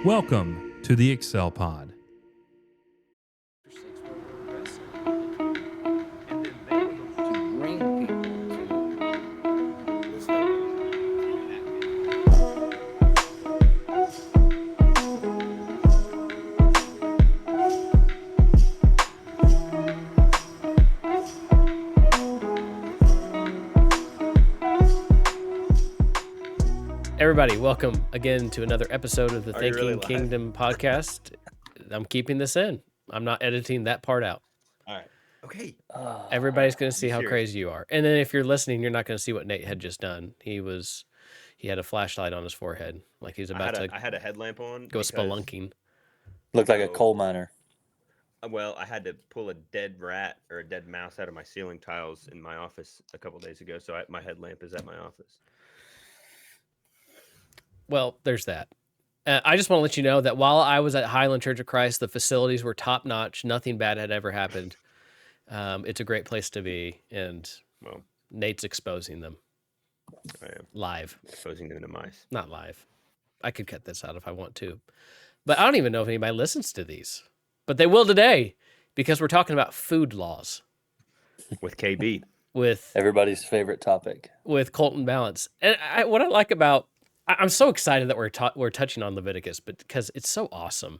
Welcome to the Excel Pod. Everybody, welcome again to another episode of the Are you Thinking really live? Kingdom podcast. I'm keeping this in. I'm not editing that part out. All right. Okay. Everybody's going to see how serious. crazy you are. And then if you're listening, you're not going to see what Nate had just done. He had a flashlight on his forehead, like he's about I had a headlamp on. go spelunking. Looked like a coal miner. Well, I had to pull a dead rat or a dead mouse out of my ceiling tiles in my office a couple days ago. So my headlamp is at my office. Well, there's that. I just want to let you know that while I was at Highland Church of Christ, the facilities were top notch. Nothing bad had ever happened. It's a great place to be, and Nate's exposing them. I am live. Exposing them to mice. Not live. I could cut this out if I want to. But I don't even know if anybody listens to these. But they will today, because we're talking about food laws. With KB. With everybody's favorite topic. With Kolton Balance. And what I like about... I'm so excited that we're touching on Leviticus, but because it's so awesome.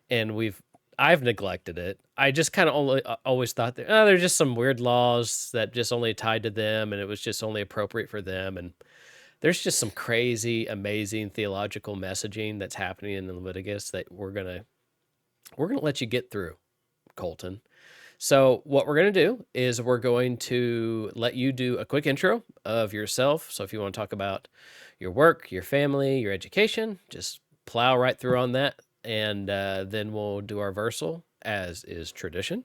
And I've neglected it. I just kind of always thought that there's just some weird laws that just only tied to them, and it was just only appropriate for them. And there's just some crazy, amazing theological messaging that's happening in Leviticus that we're gonna let you get through, Kolton. So what we're going to do is we're going to let you do a quick intro of yourself. So if you want to talk about your work, your family, your education, just plow right through on that. And then we'll do our versal, as is tradition.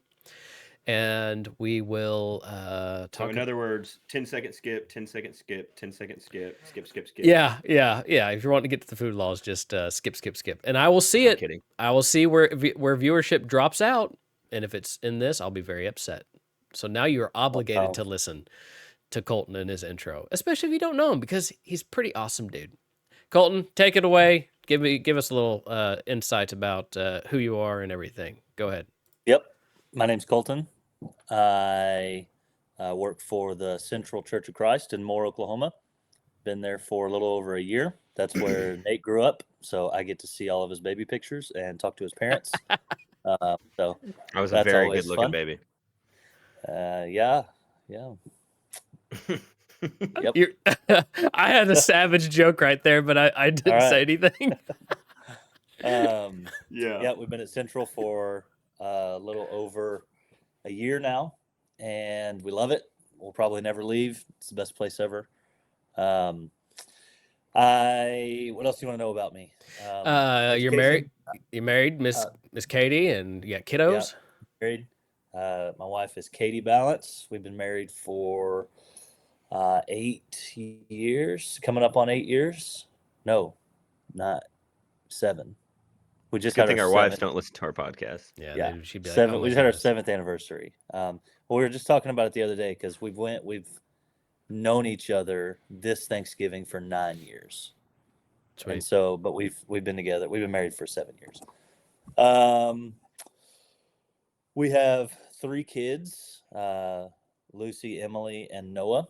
And we will talk. So in other words, 10-second skip, 10-second skip, 10-second skip, skip. Yeah. If you want to get to the food laws, just skip. And I will see it. Kidding. I will see where viewership drops out. And if it's in this, I'll be very upset. So now you're obligated to listen to Kolton and his intro, especially if you don't know him, because he's a pretty awesome dude. Kolton, take it away. Give us a little insight about who you are and everything. Go ahead. Yep. My name's Kolton. I work for the Central Church of Christ in Moore, Oklahoma. Been there for a little over a year. That's where Nate grew up. So I get to see all of his baby pictures and talk to his parents. So I was a very good looking baby. Yeah. Yep. I had a savage joke right there, but I didn't say anything. Yeah, we've been at Central for a little over a year now, and we love it. We'll probably never leave. It's the best place ever. What else do you want to know about me? You're married. You're married, Miss Katie, and you got kiddos. Yeah, married. My wife is Katie Balance. We've been married for 8 years, coming up on 8 years. No, not 7. We just got our wives don't listen to our podcast. Yeah. She'd be like, 7. We just had our 7th anniversary. Well, we were just talking about it the other day because we've known each other this Thanksgiving for 9 years. Sweet. And so, but we've been together. We've been married for 7 years. We have 3 kids: Lucy, Emily, and Noah.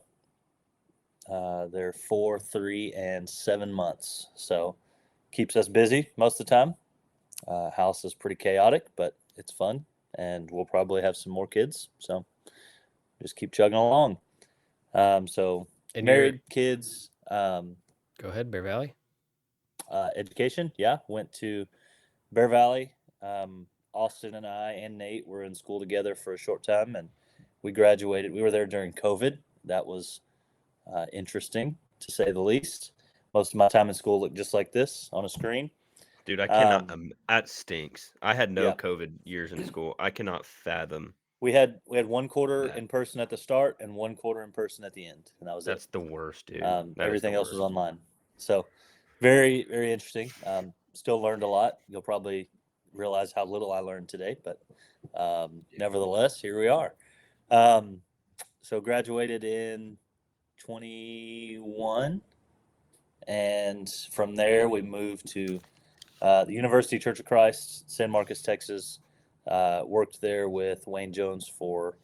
They're 4, 3, and 7 months. So keeps us busy most of the time. House is pretty chaotic, but it's fun, and we'll probably have some more kids. So just keep chugging along. So and married, kids. Go ahead, Bear Valley. Education, went to Bear Valley. Austin and I and Nate were in school together for a short time, and we graduated. We were there during COVID. That was interesting, to say the least. Most of my time in school looked just like this on a screen. Dude, I cannot. That stinks. I had no COVID years in school. I cannot fathom. We had 1 quarter in person at the start and 1 quarter in person at the end, and that was That's the worst, dude. Everything else was online. So very, very interesting. Still learned a lot. You'll probably realize how little I learned today, but nevertheless, here we are. So graduated in 21 And from there, we moved to the University Church of Christ, San Marcos, Texas. Worked there with Wayne Jones for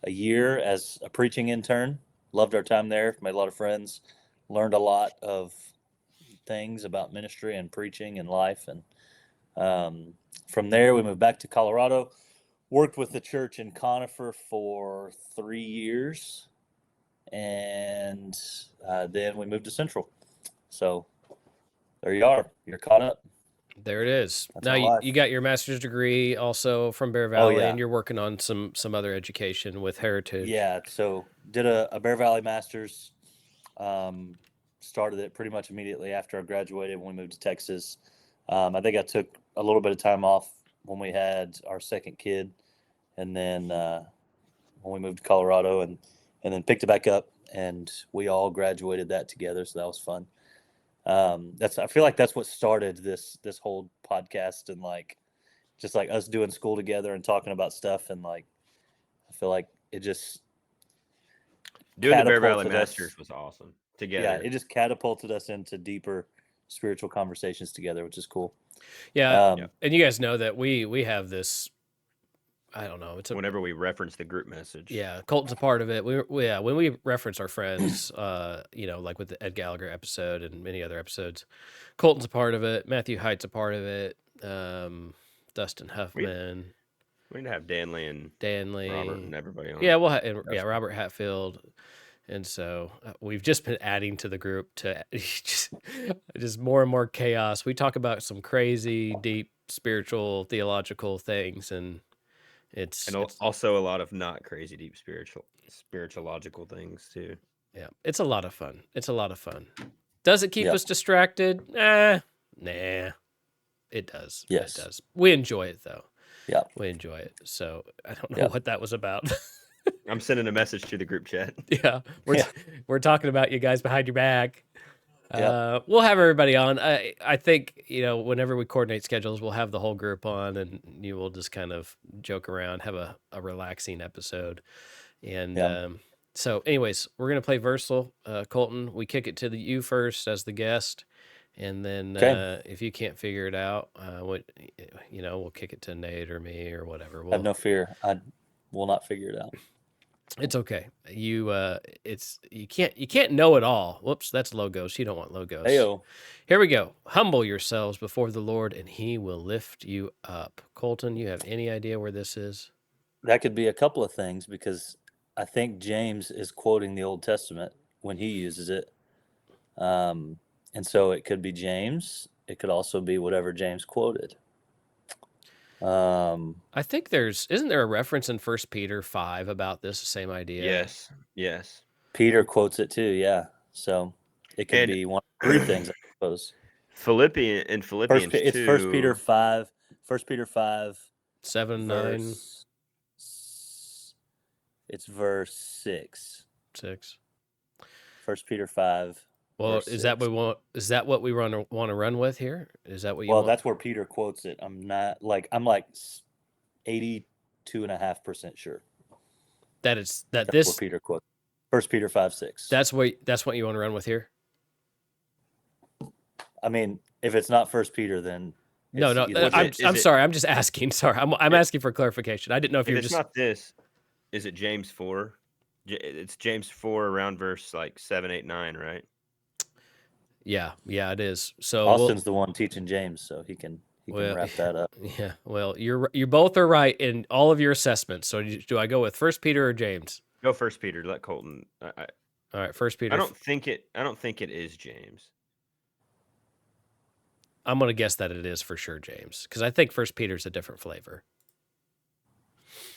a year as a preaching intern. Loved our time there. Made a lot of friends. Learned a lot of things about ministry and preaching and life. And from there, we moved back to Colorado. Worked with the church in Conifer for 3 years. And then we moved to Central. So there you are. You're caught up. There it is. That's Now my you, life. you got your master's degree also from Bear Oh, Valley, yeah. and you're working on some other education with Heritage. Yeah, so did a Bear Valley Masters. Started it pretty much immediately after I graduated when we moved to Texas. I think I took a little bit of time off when we had our second kid, and then when we moved to Colorado, and then picked it back up, and we all graduated that together. So that was fun. I feel like that's what started this whole podcast, and like just like us doing school together and talking about stuff, and like I feel like it just Doing the Bear Valley catapulted us. Masters was awesome Yeah, together. it just catapulted us into deeper spiritual conversations together, which is cool. Yeah, Yeah. and you guys know that we have this. I don't know. It's a Whenever we reference the group message. yeah. Colton's a part of it. Yeah, when we reference our friends, like with the Ed Gallagher episode and many other episodes, Colton's a part of it. Matthew Height's a part of it. Dustin Huffman, We need to have Danley and Danley, Robert and everybody on. Yeah, Robert Hatfield. And so we've just been adding to the group to just more and more chaos. We talk about some crazy, deep, spiritual, theological things, and it's also a lot of not crazy deep spiritualogical things too. yeah, it's a lot of fun. It's a lot of fun. Does it keep Yep. us distracted? Nah. It does. Yes. It does. We enjoy it though. Yeah. We enjoy it. So I don't know Yep. what that was about. I'm sending a message to the group chat. Yeah, we're talking about you guys behind your back. Yep. We'll have everybody on. I think whenever we coordinate schedules, we'll have the whole group on, and you will just kind of joke around, have a relaxing episode. And Yeah. so, anyways, we're gonna play Versal. Colton, we kick it to you first as the guest, and then Okay. if you can't figure it out, we'll kick it to Nate or me or whatever. Have no fear. I will not figure it out. It's okay. You can't know it all. Whoops, that's logos. You don't want logos. Heyo. Here we go. Humble yourselves before the Lord, and He will lift you up. Colton, you have any idea where this is? That could be a couple of things, because I think James is quoting the Old Testament when he uses it. And so it could be James. It could also be whatever James quoted. I think isn't there a reference in 1 Peter 5 about this, the same idea? Yes. Peter quotes it too, yeah. So it could be one of three things, I suppose. Philippians It's 2. 1 Peter 5. 1 Peter 5. 7, 9, It's verse 6. 6. 1 Peter 5. Well, verse is that 6. what we want to run with here? Is that what you Well, want? that's where Peter quotes it. I'm like 82.5% sure. That's where Peter quotes. 1 Peter 5, 6. That's what you want to run with here? I mean, if it's not 1 Peter, then No. I'm sorry. I'm just asking. Sorry, I'm asking for clarification. I didn't know if you were it's just. not this, is it James 4? It's James 4 around verse like 7, 8, 9, right? Yeah, it is. So Austin's the one teaching James, so he can wrap that up. Yeah. Well, you both are right in all of your assessments. So do I go with 1 Peter or James? Go 1 Peter. Let Colton. All right, 1 Peter. I don't think it is James. I'm gonna guess that it is for sure James, because I think 1 Peter's a different flavor.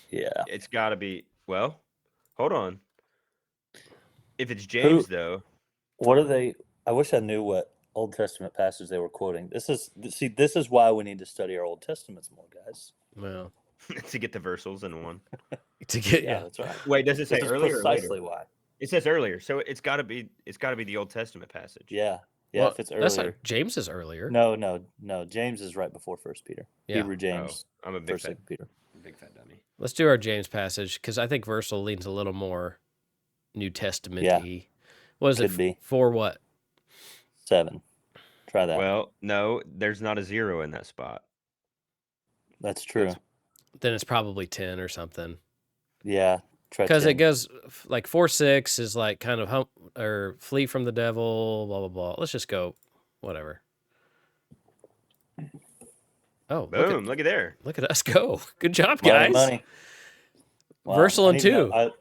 Yeah. It's got to be. Well, hold on. If it's James, though. What are they? I wish I knew what Old Testament passage they were quoting. This is why we need to study our Old Testaments more, guys. Well, to get the versals in one. Yeah, that's right. Wait, does it say This is earlier? precisely why. It says earlier, so it's got to be the Old Testament passage. Yeah. well, If it's that's earlier. not, James is earlier. No. James is right before 1 Peter. Yeah. Hebrew James. Oh, I'm a big fat Peter. dummy. Let's do our James passage, because I think Versal leans a little more New Testament-y. Yeah. What is Could it be. for? What? 7. Try that. Well, no, there's not a 0 in that spot. That's true. Then it's probably 10 or something. Yeah. Try Because 10. it goes like 4-6 is like kind of hump or flee from the devil, blah, blah, blah. Let's just go, whatever. Oh, Boom! Look at there. look at us go. Good job, Money, guys. money. Wow. Versal I and need to know- 2.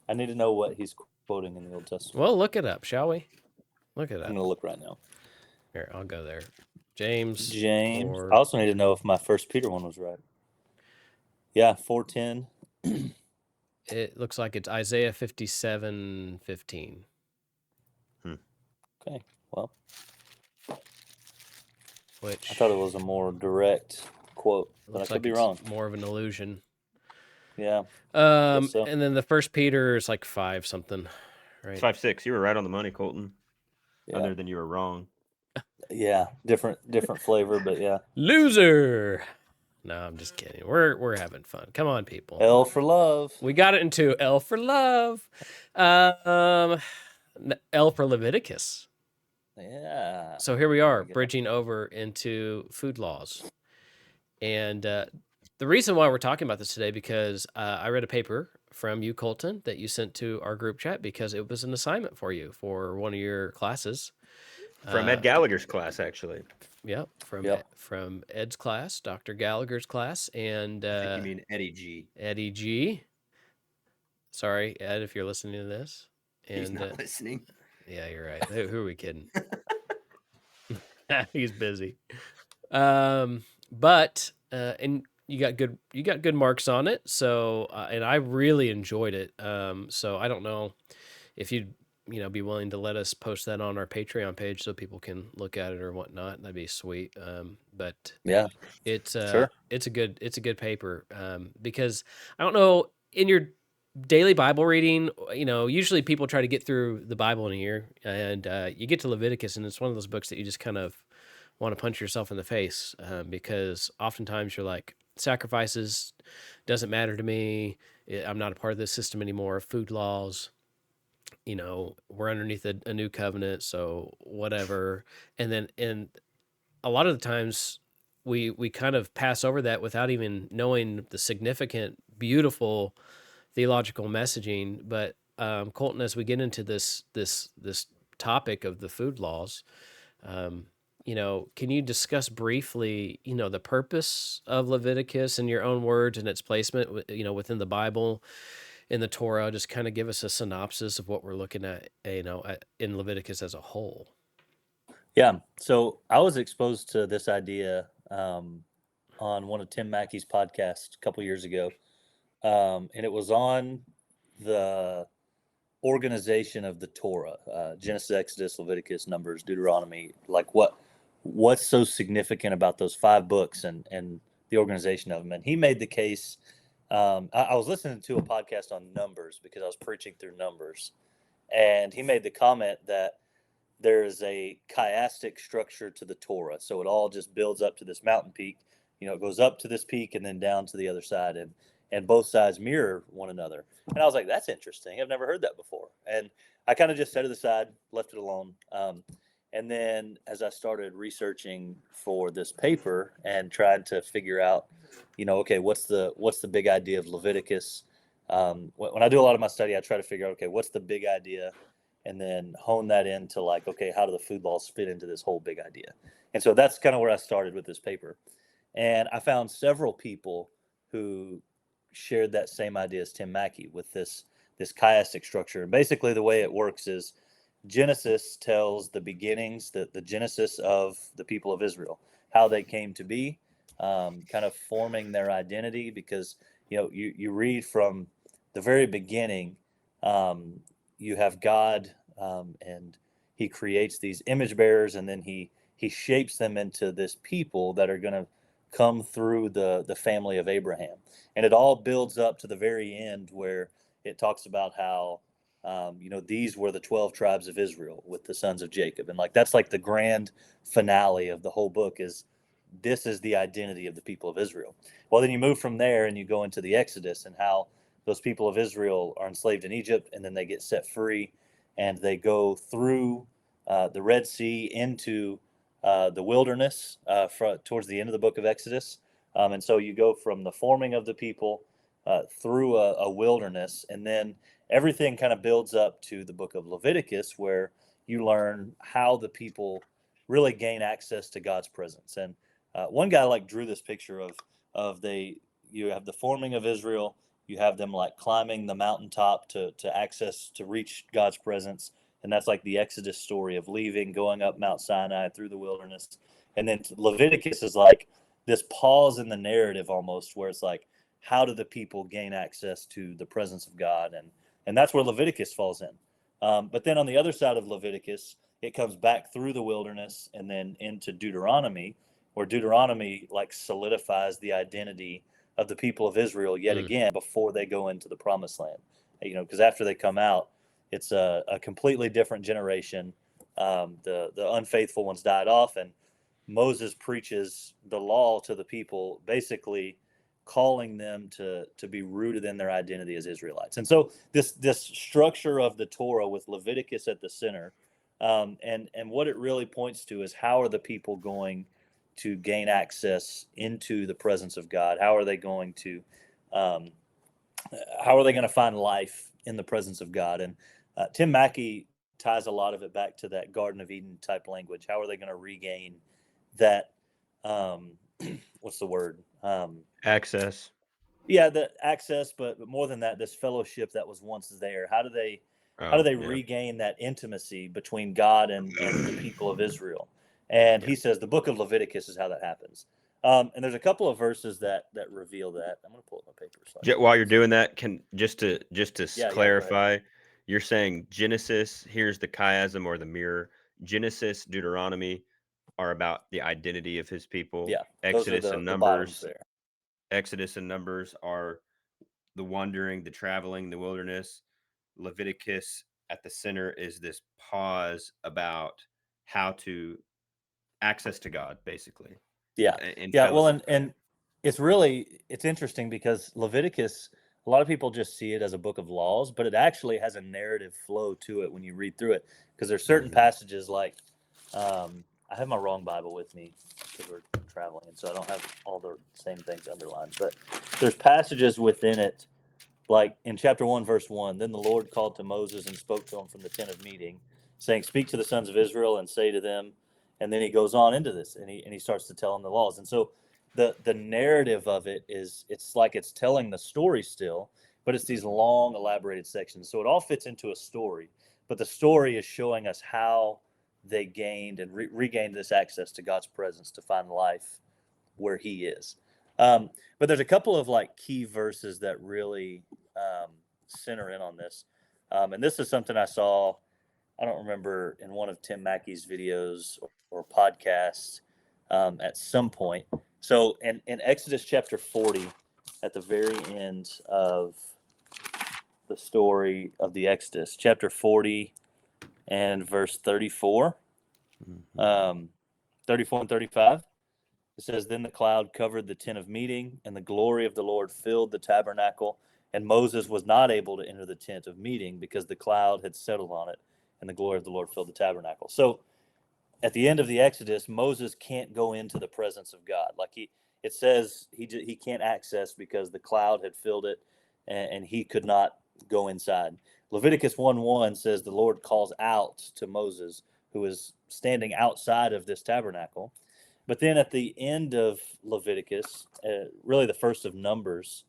I need to know what he's quoting in the Old Testament. Well, look it up, shall we? Look it I'm up. going to look right now. Here, I'll go there. James. James. 4. I also need to know if my First Peter one was right. Yeah, 4:10. It looks like it's Isaiah 57:15. Okay. Well, Which I thought it was a more direct quote, but I looks could like be it's wrong. more of an illusion. Yeah. so. And then the First Peter is like 5 something, right? It's 5-6. You were right on the money, Colton. Yeah. Other than you were wrong. Yeah. Different flavor, but yeah. Loser. No, I'm just kidding. We're having fun. Come on, people. L for love. We got it into L for love. L for Leviticus. Yeah. So here we are, go. bridging over into food laws. And the reason why we're talking about this today, because I read a paper from you, Colton, that you sent to our group chat because it was an assignment for you for one of your classes. From Ed Gallagher's class, actually. Yep, from Ed's class, Dr. Gallagher's class, and I think you mean Eddie G. Eddie G. Sorry, Ed, if you're listening to this. And, He's not listening. Yeah, you're right. Who are we kidding? He's busy. But and you got good marks on it. So and I really enjoyed it. So I don't know if you'd be willing to let us post that on our Patreon page so people can look at it or whatnot. That'd be sweet. But Yeah. it's Sure. it's a good paper. Because I don't know, in your daily Bible reading, usually people try to get through the Bible in a year, and you get to Leviticus, and it's one of those books that you just kind of want to punch yourself in the face, because oftentimes you're like, sacrifices doesn't matter to me. I'm not a part of this system anymore. Food laws, we're underneath a new covenant, so whatever. And a lot of the times we kind of pass over that without even knowing the significant, beautiful theological messaging. But Colton, as we get into this topic of the food laws, can you discuss briefly, the purpose of Leviticus in your own words and its placement, within the Bible, in the Torah? Just kind of give us a synopsis of what we're looking at, in Leviticus as a whole. Yeah. So I was exposed to this idea on one of Tim Mackey's podcasts a couple years ago. And it was on the organization of the Torah, Genesis, Exodus, Leviticus, Numbers, Deuteronomy. Like what's so significant about those 5 books and the organization of them? And he made the case. I was listening to a podcast on Numbers because I was preaching through Numbers, and he made the comment that there is a chiastic structure to the Torah. So it all just builds up to this mountain peak. It goes up to this peak and then down to the other side, and both sides mirror one another. And I was like, that's interesting. I've never heard that before. And I kind of just set it aside, left it alone. And then as I started researching for this paper and tried to figure out, okay, what's the big idea of Leviticus? When I do a lot of my study, I try to figure out, okay, what's the big idea? And then hone that into like, okay, how do the food laws fit into this whole big idea? And so that's kind of where I started with this paper. And I found several people who shared that same idea as Tim Mackey with this chiastic structure. And basically the way it works is Genesis tells the beginnings, the genesis of the people of Israel, how they came to be, kind of forming their identity, because you read from the very beginning, you have God, and he creates these image bearers, and then he shapes them into this people that are going to come through the family of Abraham. And it all builds up to the very end where it talks about how, these were the 12 tribes of Israel with the sons of Jacob. And like, that's like the grand finale of the whole book, is this is the identity of the people of Israel. Well, then you move from there and you go into the Exodus and how those people of Israel are enslaved in Egypt, and then they get set free and they go through the Red Sea into the wilderness towards the end of the book of Exodus. And so you go from the forming of the people through a wilderness, and then everything kind of builds up to the book of Leviticus, where you learn how the people really gain access to God's presence. And one guy like drew this picture of you have the forming of Israel, you have them like climbing the mountaintop to access to reach God's presence, and that's like the Exodus story of leaving, going up Mount Sinai through the wilderness. And then Leviticus is like this pause in the narrative almost, where it's like, how do the people gain access to the presence of God? And that's where Leviticus falls in. But then on the other side of Leviticus, it comes back through the wilderness and then into Deuteronomy, where Deuteronomy like solidifies the identity of the people of Israel yet again before they go into the promised land. Because after they come out, it's a completely different generation. The unfaithful ones died off, and Moses preaches the law to the people, basically calling them to be rooted in their identity as Israelites. And so this structure of the Torah with Leviticus at the center, and what it really points to is, how are the people going to gain access into the presence of God? How are they going to find life in the presence of God? And Tim Mackey ties a lot of it back to that Garden of Eden type language. How are they going to regain that? What's the word? Access. Yeah, the access, but more than that, this fellowship that was once there. How do they regain that intimacy between God and the people of Israel? And he says the book of Leviticus is how that happens. And there's a couple of verses that reveal that. I'm going to pull up my paper. While you're doing that, just to clarify, you're saying Genesis, here's the chiasm or the mirror. Genesis, Deuteronomy are about the identity of his people. Yeah, Exodus those are and the Numbers. bottoms there. Exodus and Numbers are the wandering, the traveling, the wilderness. Leviticus at the center is this pause about how to access to God, basically. Yeah. Well, and it's interesting because Leviticus, a lot of people just see it as a book of laws, but it actually has a narrative flow to it when you read through it. Because there's certain passages like, I have my wrong Bible with me because we're traveling, and so I don't have all the same things underlined. But there's passages within it, like in chapter 1, verse 1, then the Lord called to Moses and spoke to him from the tent of meeting, saying, speak to the sons of Israel and say to them. And then he goes on into this, and he starts to tell them the laws. And so the narrative of it is, it's like it's telling the story still, but it's these long elaborated sections. So it all fits into a story, but the story is showing us how they gained and regained this access to God's presence to find life where he is. But there's a couple of like key verses that really center in on this. And this is something I saw, I don't remember, in one of Tim Mackey's videos or podcasts at some point. So in Exodus chapter 40, at the very end of the story of the Exodus, chapter 40 and verse 34, 34 and 35, it says, then the cloud covered the tent of meeting, and the glory of the Lord filled the tabernacle, and Moses was not able to enter the tent of meeting because the cloud had settled on it, and the glory of the Lord filled the tabernacle. So at the end of the Exodus, Moses can't go into the presence of God. Like it says he can't access because the cloud had filled it, and he could not go inside. Leviticus 1:1 says the Lord calls out to Moses, who is standing outside of this tabernacle. But then at the end of Leviticus, really the first of Numbers,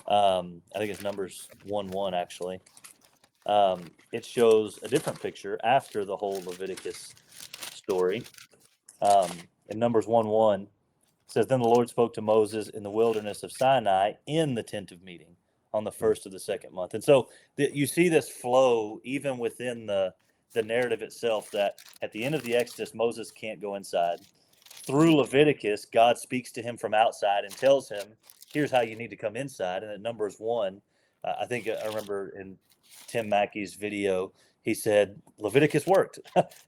I think it's Numbers 1:1 actually, it shows a different picture after the whole Leviticus story. In Numbers 1:1, it says, then the Lord spoke to Moses in the wilderness of Sinai in the tent of meeting on the first of the second month. And so you see this flow even within the narrative itself, that at the end of the Exodus, Moses can't go inside. Through Leviticus, God speaks to him from outside and tells him, here's how you need to come inside. And at Numbers 1, I think I remember in Tim Mackey's video, he said Leviticus worked.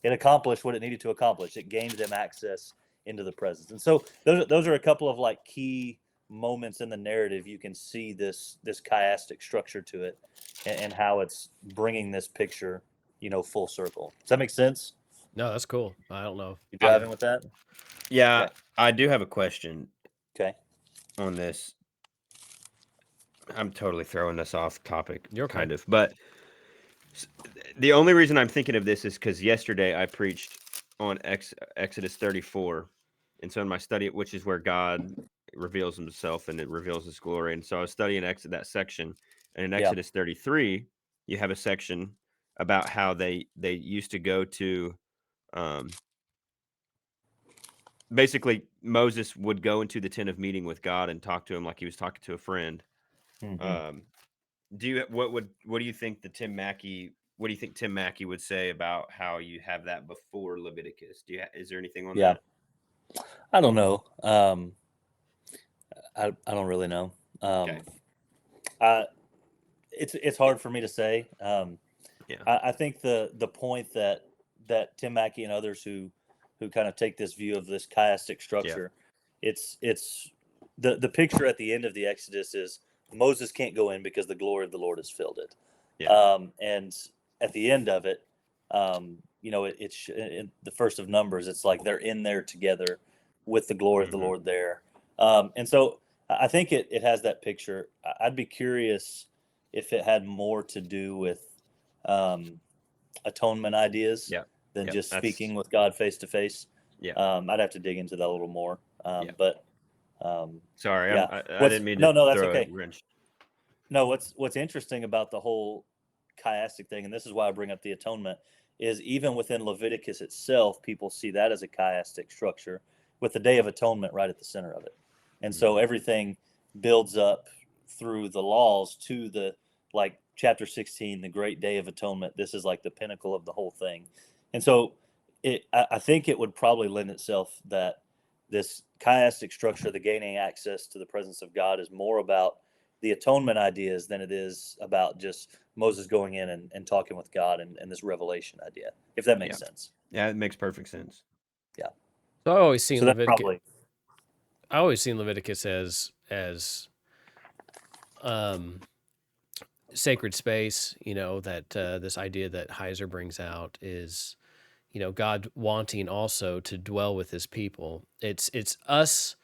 It accomplished what it needed to accomplish. It gained them access into the presence. And so those are a couple of like key moments in the narrative. You can see this chiastic structure to it, and how it's bringing this picture, full circle. Does that make sense? No, that's cool. I don't know. You driving with that? Yeah, Okay. I do have a question Okay. on this. I'm totally throwing us off topic, You're okay. kind of, but the only reason I'm thinking of this is because yesterday I preached on Exodus 34, and so in my study, which is where God reveals Himself and it reveals His glory, and so I was studying that section, and in Yeah. Exodus 33, you have a section about how they used to go to, um, basically Moses would go into the tent of meeting with God and talk to him like he was talking to a friend. Mhm. What do you think what do you think Tim Mackey would say about how you have that before Leviticus? Is there anything on Yeah. that? I don't know. I don't really know. Okay. I it's hard for me to say. Yeah. I think the point that Tim Mackey and others who kind of take this view of this chiastic structure, it's the picture at the end of the Exodus is Moses can't go in because the glory of the Lord has filled it. Yeah. And at the end of it, it's in the first of Numbers. It's like they're in there together with the glory of the Mhm. Lord there. And so I think it has that picture. I'd be curious if it had more to do with atonement ideas Yeah. than Yeah. just That's speaking with God face to face. yeah. I'd have to dig into that a little more. Yeah. But Sorry, yeah, I didn't mean to no, that's throw a okay. wrench. No, what's interesting about the whole chiastic thing, and this is why I bring up the atonement, is even within Leviticus itself, people see that as a chiastic structure with the Day of Atonement right at the center of it. And so Mhm. everything builds up through the laws to the like chapter 16, the great Day of Atonement. This is like the pinnacle of the whole thing. And so I think it would probably lend itself that this chiastic structure, the gaining access to the presence of God, is more about the atonement ideas than it is about just Moses going in and talking with God and this revelation idea, if that makes Yeah. sense. Yeah, it makes perfect sense. Yeah. So So that's probably, I always seen Leviticus as um sacred space. That this idea that Heiser brings out is God wanting also to dwell with His people. It's us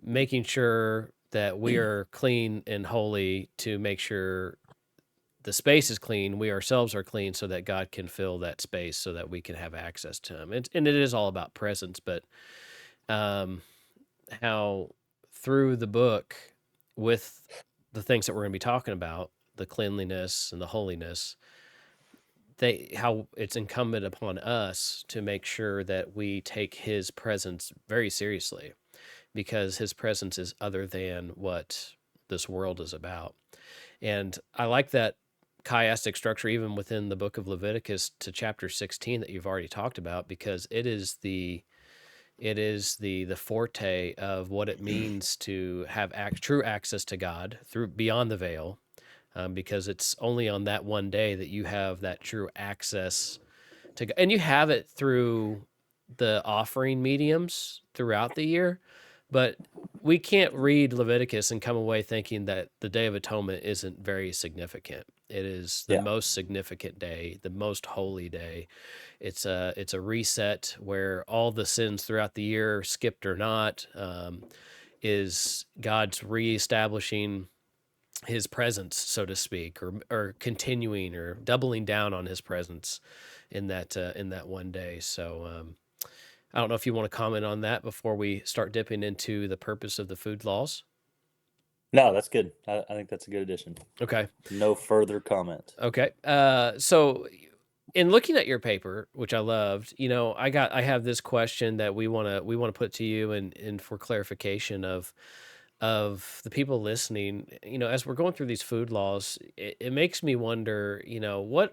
making sure that we are clean and holy to make sure the space is clean, we ourselves are clean, so that God can fill that space so that we can have access to Him. And it is all about presence, but um, how through the book, with the things that we're going to be talking about, the cleanliness and the holiness, how it's incumbent upon us to make sure that we take His presence very seriously, because His presence is other than what this world is about. And I like that chiastic structure even within the book of Leviticus to chapter 16 that you've already talked about, because it is the forte of what it means to have true access to God through beyond the veil, because it's only on that one day that you have that true access to God. And you have it through the offering mediums throughout the year, but we can't read Leviticus and come away thinking that the Day of Atonement isn't very significant. It is the yeah, most significant day, the most holy day. It's a reset where all the sins throughout the year, skipped or not, is God's reestablishing His presence, so to speak, or continuing or doubling down on His presence in that one day. So I don't know if you want to comment on that before we start dipping into the purpose of the food laws. no, that's good. I think that's a good addition. Okay. No further comment. Okay. So in looking at your paper, which I loved, I have this question that we want to put to you and for clarification of the people listening. As we're going through these food laws, it makes me wonder, what's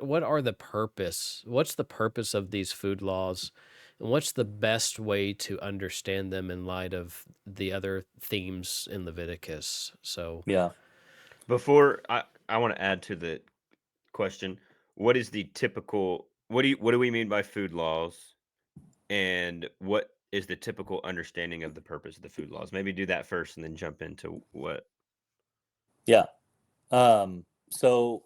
the purpose of these food laws, and what's the best way to understand them in light of the other themes in Leviticus? So, Yeah. Before I want to add to the question, what is the typical what do we mean by food laws? And what is the typical understanding of the purpose of the food laws? Maybe do that first and then jump into what. Yeah. So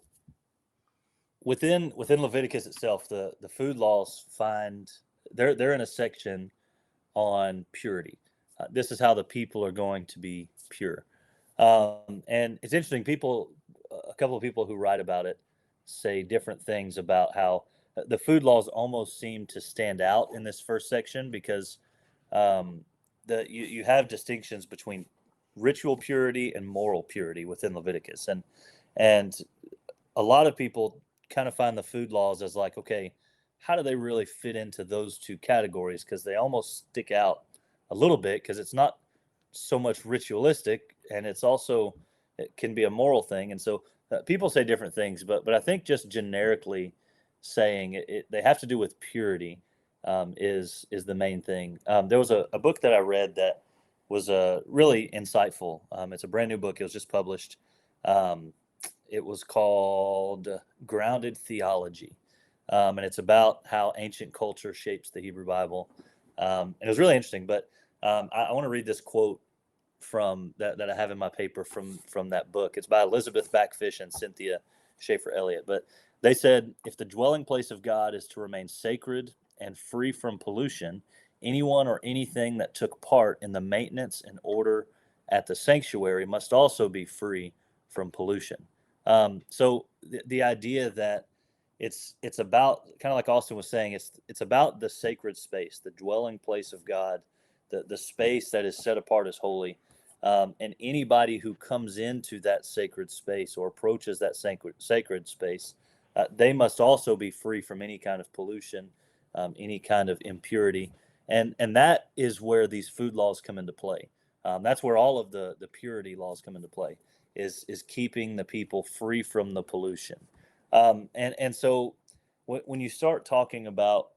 within Leviticus itself, the food laws find they're in a section on purity. This is how the people are going to be pure. And it's interesting. A couple of people who write about it say different things about how the food laws almost seem to stand out in this first section because um, you have distinctions between ritual purity and moral purity within Leviticus, and a lot of people kind of find the food laws as like, okay, how do they really fit into those two categories? Because they almost stick out a little bit because it's not so much ritualistic, and it can be a moral thing. And so people say different things, but I think just generically saying they have to do with purity is the main thing. There was a book that I read that was really insightful. It's a brand new book. It was just published. It was called Grounded Theology. And it's about how ancient culture shapes the Hebrew Bible. And it was really interesting. But I want to read this quote from that I have in my paper from that book. It's by Elizabeth Backfish and Cynthia Schaefer Elliott. But they said, if the dwelling place of God is to remain sacred and free from pollution, anyone or anything that took part in the maintenance and order at the sanctuary must also be free from pollution. So the idea that it's about, kind of like Austin was saying, it's about the sacred space, the dwelling place of God, the space that is set apart as holy, and anybody who comes into that sacred space or approaches that sacred space, they must also be free from any kind of pollution, any kind of impurity, and that is where these food laws come into play. That's where all of the purity laws come into play. Is keeping the people free from the pollution. And so when you start talking about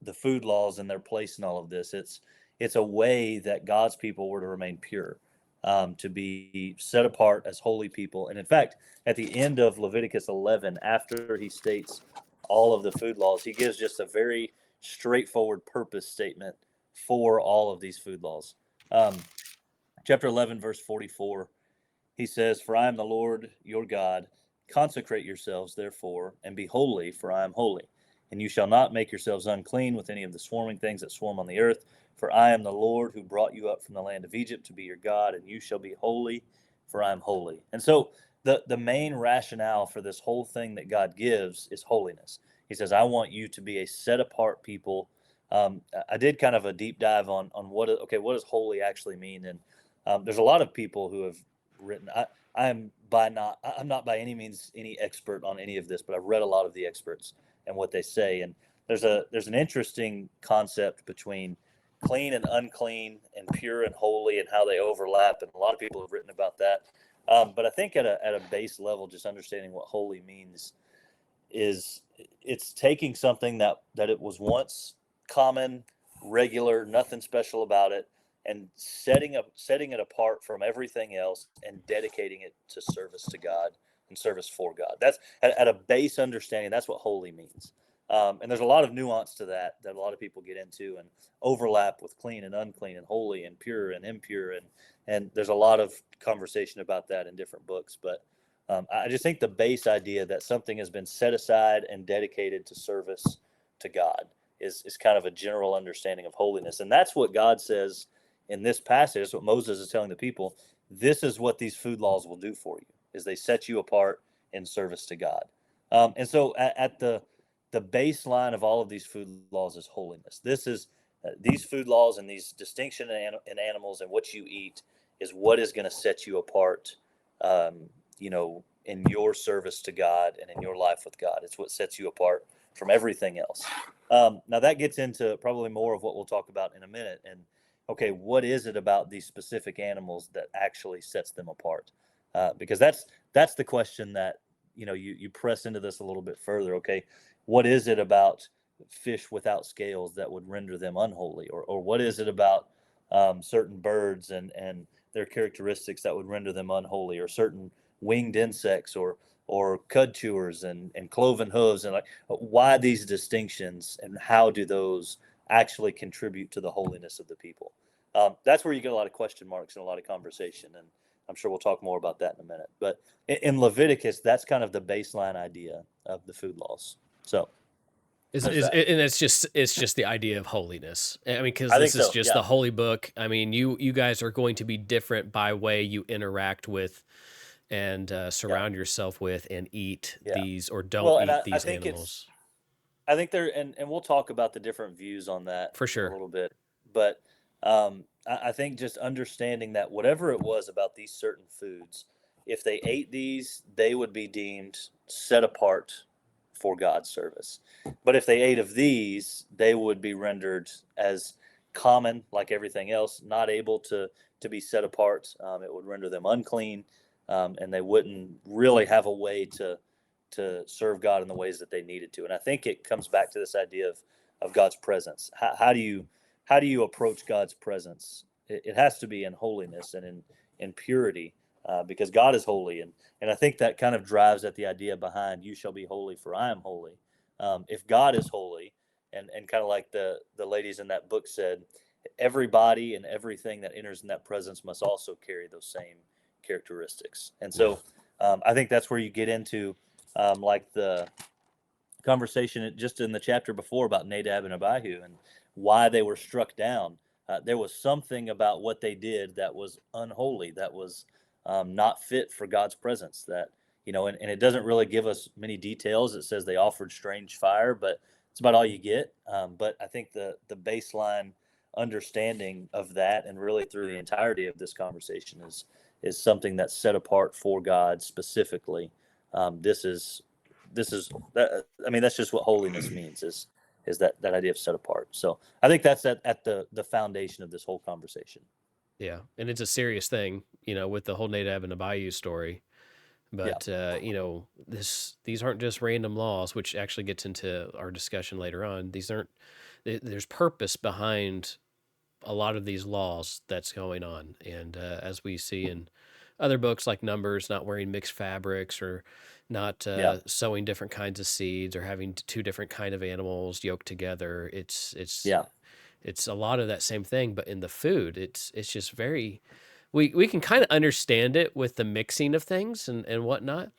the food laws and their place in all of this, it's a way that God's people were to remain pure, to be set apart as holy people. And in fact, at the end of Leviticus 11, after he states all of the food laws, he gives just a very straightforward purpose statement for all of these food laws. Chapter 11, verse 44. He says, for I am the Lord your God. Consecrate yourselves, therefore, and be holy, for I am holy. And you shall not make yourselves unclean with any of the swarming things that swarm on the earth. For I am the Lord who brought you up from the land of Egypt to be your God, and you shall be holy, for I am holy. And so the main rationale for this whole thing that God gives is holiness. He says, I want you to be a set apart people. I did kind of a deep dive on what does holy actually mean? And there's a lot of people who have written. I'm not by any means any expert on any of this, but I've read a lot of the experts and what they say. And there's an interesting concept between clean and unclean and pure and holy and how they overlap. And a lot of people have written about that. But I think at a base level, just understanding what holy means is it's taking something that it was once common, regular, nothing special about it, and setting it apart from everything else and dedicating it to service to God and service for God. That's at a base understanding. That's what holy means. And there's a lot of nuance to that a lot of people get into and overlap with clean and unclean and holy and pure and impure. And there's a lot of conversation about that in different books. But I just think the base idea that something has been set aside and dedicated to service to God is kind of a general understanding of holiness. And that's what God says in this passage. That's what Moses is telling the people. This is what these food laws will do for you, is they set you apart in service to God. And so at the baseline of all of these food laws is holiness. This is these food laws and these distinction in animals and what you eat is what is going to set you apart, in your service to God and in your life with God. It's what sets you apart from everything else. Now that gets into probably more of what we'll talk about in a minute. And okay, what is it about these specific animals that actually sets them apart? Because that's the question that you press into this a little bit further. Okay, what is it about fish without scales that would render them unholy, or what is it about certain birds and their characteristics that would render them unholy, or certain winged insects or cud chewers and cloven hooves, and like why these distinctions and how do those actually contribute to the holiness of the people? That's where you get a lot of question marks and a lot of conversation, and I'm sure we'll talk more about that in a minute. But in Leviticus, that's kind of the baseline idea of the food laws. So Is that. and it's just the idea of holiness. I mean, because I think this is so. just Yeah. the holy book. I mean, you guys are going to be different by way you interact with and Yeah. surround yourself with and eat Yeah. these or don't Well, and eat I these think it's, animals I think there, and we'll talk about the different views on that for in a sure. little bit. But I think just understanding that whatever it was about these certain foods, if they ate these, they would be deemed set apart for God's service. But if they ate of these, they would be rendered as common, like everything else, not able to be set apart. It would render them unclean, and they wouldn't really have a way to serve God in the ways that they needed to. And I think it comes back to this idea of God's presence. How do you approach God's presence? It has to be in holiness and in purity, because God is holy, and I think that kind of drives at the idea behind "You shall be holy, for I am holy." If God is holy, and kind of like the ladies in that book said, everybody and everything that enters in that presence must also carry those same characteristics. And Yeah. so I think that's where you get into like the conversation just in the chapter before about Nadab and Abihu and why they were struck down. There was something about what they did that was unholy, that was not fit for God's presence. That, and it doesn't really give us many details. It says they offered strange fire, but it's about all you get. But I think the baseline understanding of that, and really through the entirety of this conversation, is something that's set apart for God specifically. This is that, I mean, that's just what holiness means, is that idea of set apart. So I think that's at the foundation of this whole conversation. Yeah, and it's a serious thing, with the whole Nadab and Abihu story. Yeah. But these aren't just random laws, which actually gets into our discussion later on. These aren't. There's purpose behind a lot of these laws that's going on, and as we see in other books like Numbers, not wearing mixed fabrics or not Yeah. sowing different kinds of seeds or having two different kind of animals yoked together. Yeah. It's a lot of that same thing, but in the food, it's just very. We can kind of understand it with the mixing of things and whatnot,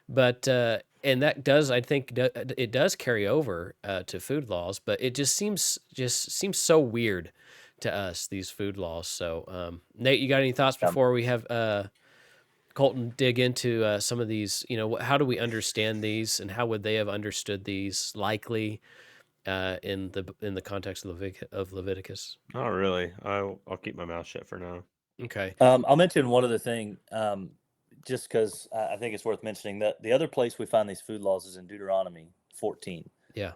but and that does, I think it does carry over to food laws, but it just seems so weird to us, these food laws. So Nate, you got any thoughts Yeah. before we have Colton dig into some of these? How do we understand these, and how would they have understood these likely in the context of Leviticus? Not really. I'll keep my mouth shut for now. Okay. I'll mention one other thing, just because I think it's worth mentioning that the other place we find these food laws is in Deuteronomy 14. Yeah.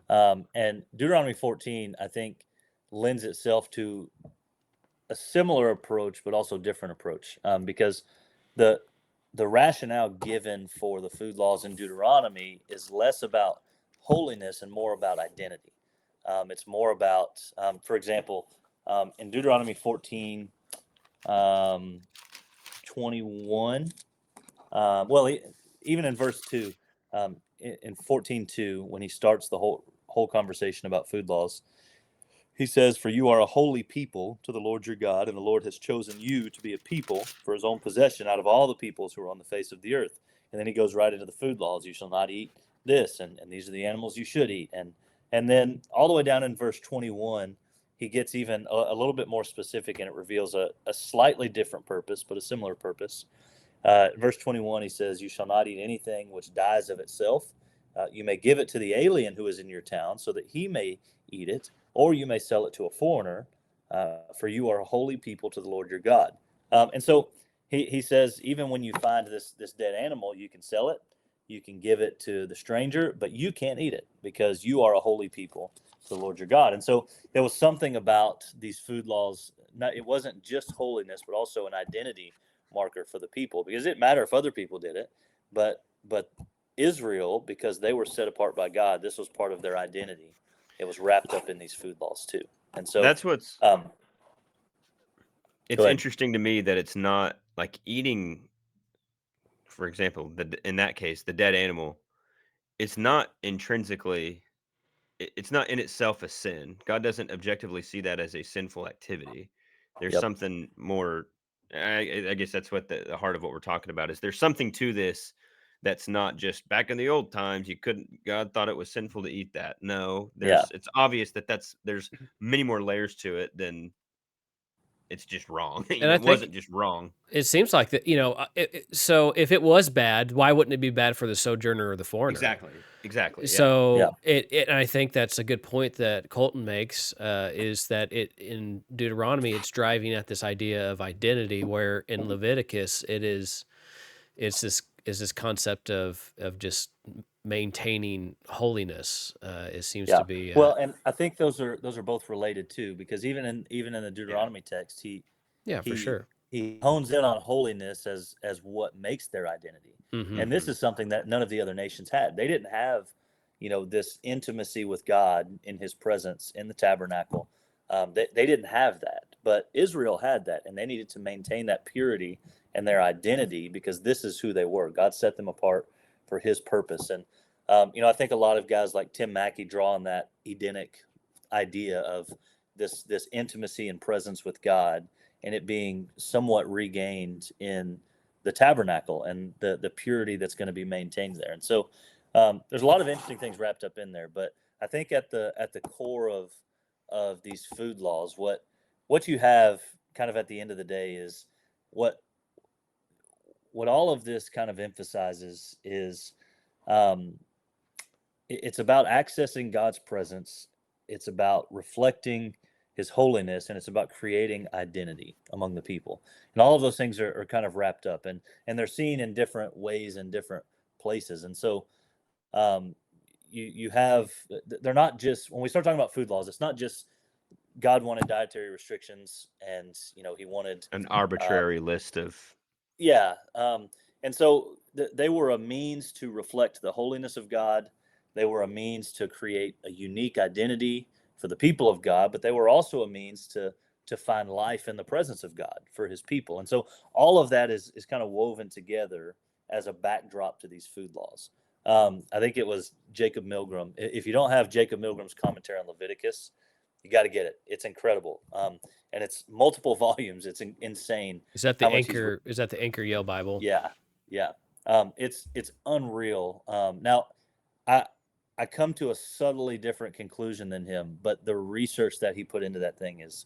And Deuteronomy 14, I think, lends itself to a similar approach, but also different approach, because the the rationale given for the food laws in Deuteronomy is less about holiness and more about identity. It's more about, for example, in Deuteronomy 14, um, 21, even in verse 2, in 14:2, when he starts the whole conversation about food laws, he says, "For you are a holy people to the Lord your God, and the Lord has chosen you to be a people for his own possession out of all the peoples who are on the face of the earth." And then he goes right into the food laws. You shall not eat this, and these are the animals you should eat. And then all the way down in verse 21, he gets even a little bit more specific, and it reveals a slightly different purpose, but a similar purpose. Verse 21, he says, "You shall not eat anything which dies of itself. You may give it to the alien who is in your town so that he may eat it, or you may sell it to a foreigner, for you are a holy people to the Lord your God." And so he says, even when you find this dead animal, you can sell it, you can give it to the stranger, but you can't eat it because you are a holy people to the Lord your God. And so there was something about these food laws. It wasn't just holiness, but also an identity marker for the people, because it didn't matter if other people did it, but Israel, because they were set apart by God, this was part of their identity. It was wrapped up in these food laws too. And so That's what's go it's ahead. interesting to me that it's not like eating, for example, in that case, the dead animal. It's not intrinsically. It's not in itself a sin. God doesn't objectively see that as a sinful activity. There's Yep. something more. I guess that's what the heart of what we're talking about is. There's something to this that's not just back in the old times you couldn't. God thought it was sinful to eat that. No, Yeah. it's obvious that there's many more layers to it than it's just wrong. And I It think wasn't just wrong. it seems like that, so if it was bad, why wouldn't it be bad for the sojourner or the foreigner? Exactly. Yeah. Yeah. So and I think that's a good point that Colton makes, is that it in Deuteronomy it's driving at this idea of identity, where in Leviticus it's this concept of just maintaining holiness. It seems Yeah. to be Well, and I think those are both related too, because even in the Yeah. Deuteronomy text, yeah, for he sure. he hones in on holiness as what makes their identity. Hmm. And this Mhm. is something that none of the other nations had. They didn't have, this intimacy with God in His presence in the tabernacle. They didn't have that, but Israel had that, and they needed to maintain that purity and their identity because this is who they were. God set them apart for His purpose, and I think a lot of guys like Tim Mackey draw on that Edenic idea of this intimacy and presence with God, and it being somewhat regained in the tabernacle and the purity that's going to be maintained there. And so there's a lot of interesting things wrapped up in there. But I think at the core of these food laws, what you have kind of at the end of the day is what what all of this kind of emphasizes is um, it's about accessing God's presence. It's about reflecting His holiness, and it's about creating identity among the people. And all of those things are kind of wrapped up, and they're seen in different ways in different places. And so, um, you have they're not just when we start talking about food laws. It's not just God wanted dietary restrictions, and He wanted An uh, arbitrary list of. yeah. And so they were a means to reflect the holiness of God. They were a means to create a unique identity for the people of God, but they were also a means to find life in the presence of God for His people. And so all of that is kind of woven together as a backdrop to these food laws. I think it was Jacob Milgram. If you don't have Jacob Milgram's commentary on Leviticus, you got to get it. It's incredible, and it's multiple volumes. It's insane Is that how the much he's Anchor? Is that the Anchor Yale Bible? yeah, yeah. It's unreal. Now, I I come to a subtly different conclusion than him, but the research that he put into that thing is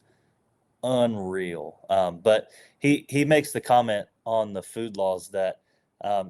unreal. But he makes the comment on the food laws that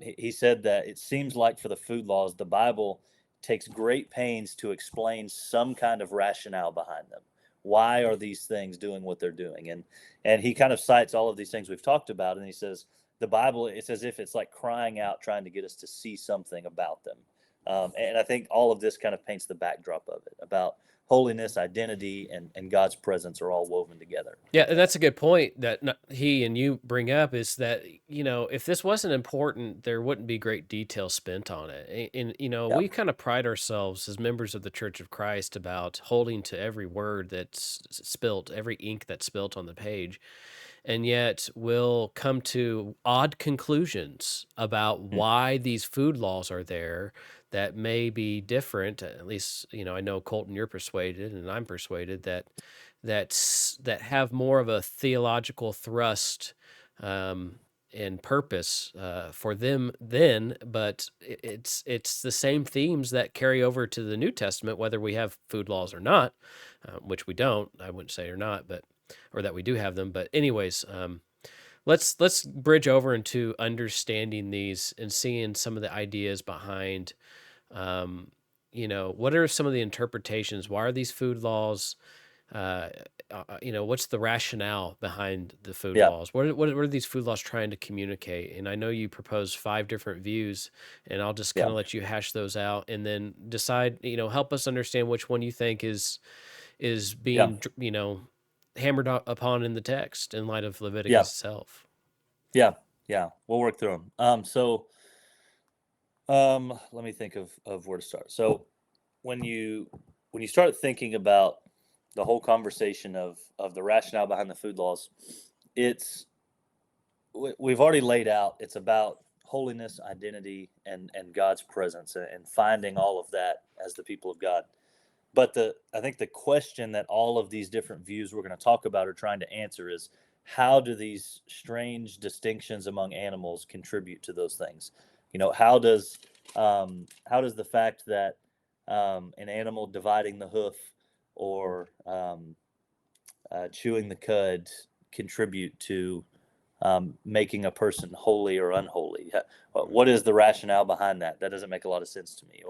he said that it seems like for the food laws, the Bible takes great pains to explain some kind of rationale behind them. Why are these things doing what they're doing? And he kind of cites all of these things we've talked about, and he says the Bible, it's as if it's like crying out, trying to get us to see something about them. And I think all of this kind of paints the backdrop of it about holiness, identity, and God's presence are all woven together. Yeah, and that's a good point that he and you bring up, is that, if this wasn't important, there wouldn't be great detail spent on it. And, Yeah, we kind of pride ourselves as members of the Church of Christ about holding to every word that's spilt, every ink that's spilt on the page. And yet we'll come to odd conclusions about mm, why these food laws are there that may be different. At least, I know, Colton, you're persuaded, and I'm persuaded that have more of a theological thrust, and purpose, for them then, but it's the same themes that carry over to the New Testament, whether we have food laws or not, which we don't. I wouldn't say or not, or that we do have them. But anyways, let's bridge over into understanding these and seeing some of the ideas behind. Um, what are some of the interpretations? Why are these food laws? Uh, what's the rationale behind the food yeah, laws? What are these food laws trying to communicate? And I know you propose 5 different views, and I'll just kind yeah, of let you hash those out and then decide. Help us understand which one you think is yeah, being hammered upon in the text in light of yeah, Leviticus itself. yeah, yeah. We'll work through them. Let me think of where to start. So when you start thinking about the whole conversation of the rationale behind the food laws, it's we've already laid out. It's about holiness, identity, and God's presence, and finding all of that as the people of God. But I think the question that all of these different views we're going to talk about are trying to answer is how do these strange distinctions among animals contribute to those things? How does the fact that an animal dividing the hoof or chewing the cud contribute to making a person holy or unholy? What is the rationale behind that? That doesn't make a lot of sense to me.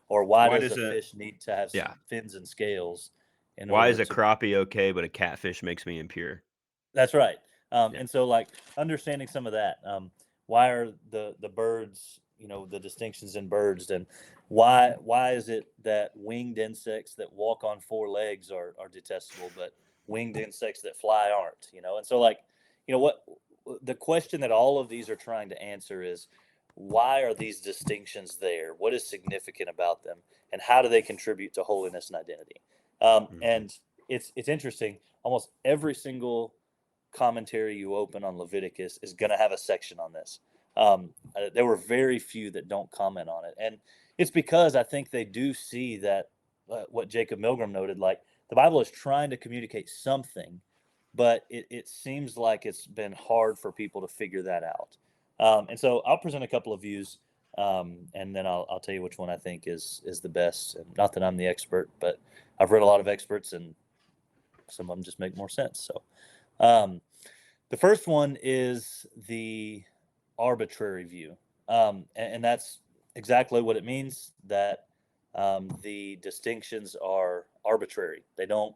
Or why does a fish need to have fins and scales in Why order is a to? crappie okay, but a catfish makes me impure? That's right. And so, like, understanding some of that. Why are the birds, the distinctions in birds, and why is it that winged insects that walk on four legs are detestable, but winged insects that fly aren't? And so, like, what the question that all of these are trying to answer is, why are these distinctions there? What is significant about them, and how do they contribute to holiness and identity? And it's interesting. Almost every single commentary you open on Leviticus is going to have a section on this. There were very few that don't comment on it, and it's because I think they do see that what Jacob Milgram noted, like the Bible is trying to communicate something, but it seems like it's been hard for people to figure that out. And so I'll present a couple of views, and then I'll tell you which one I think is the best. And not that I'm the expert, but I've read a lot of experts, and some of them just make more sense. So. The first one is the arbitrary view, and that's exactly what it means, that the distinctions are arbitrary. They don't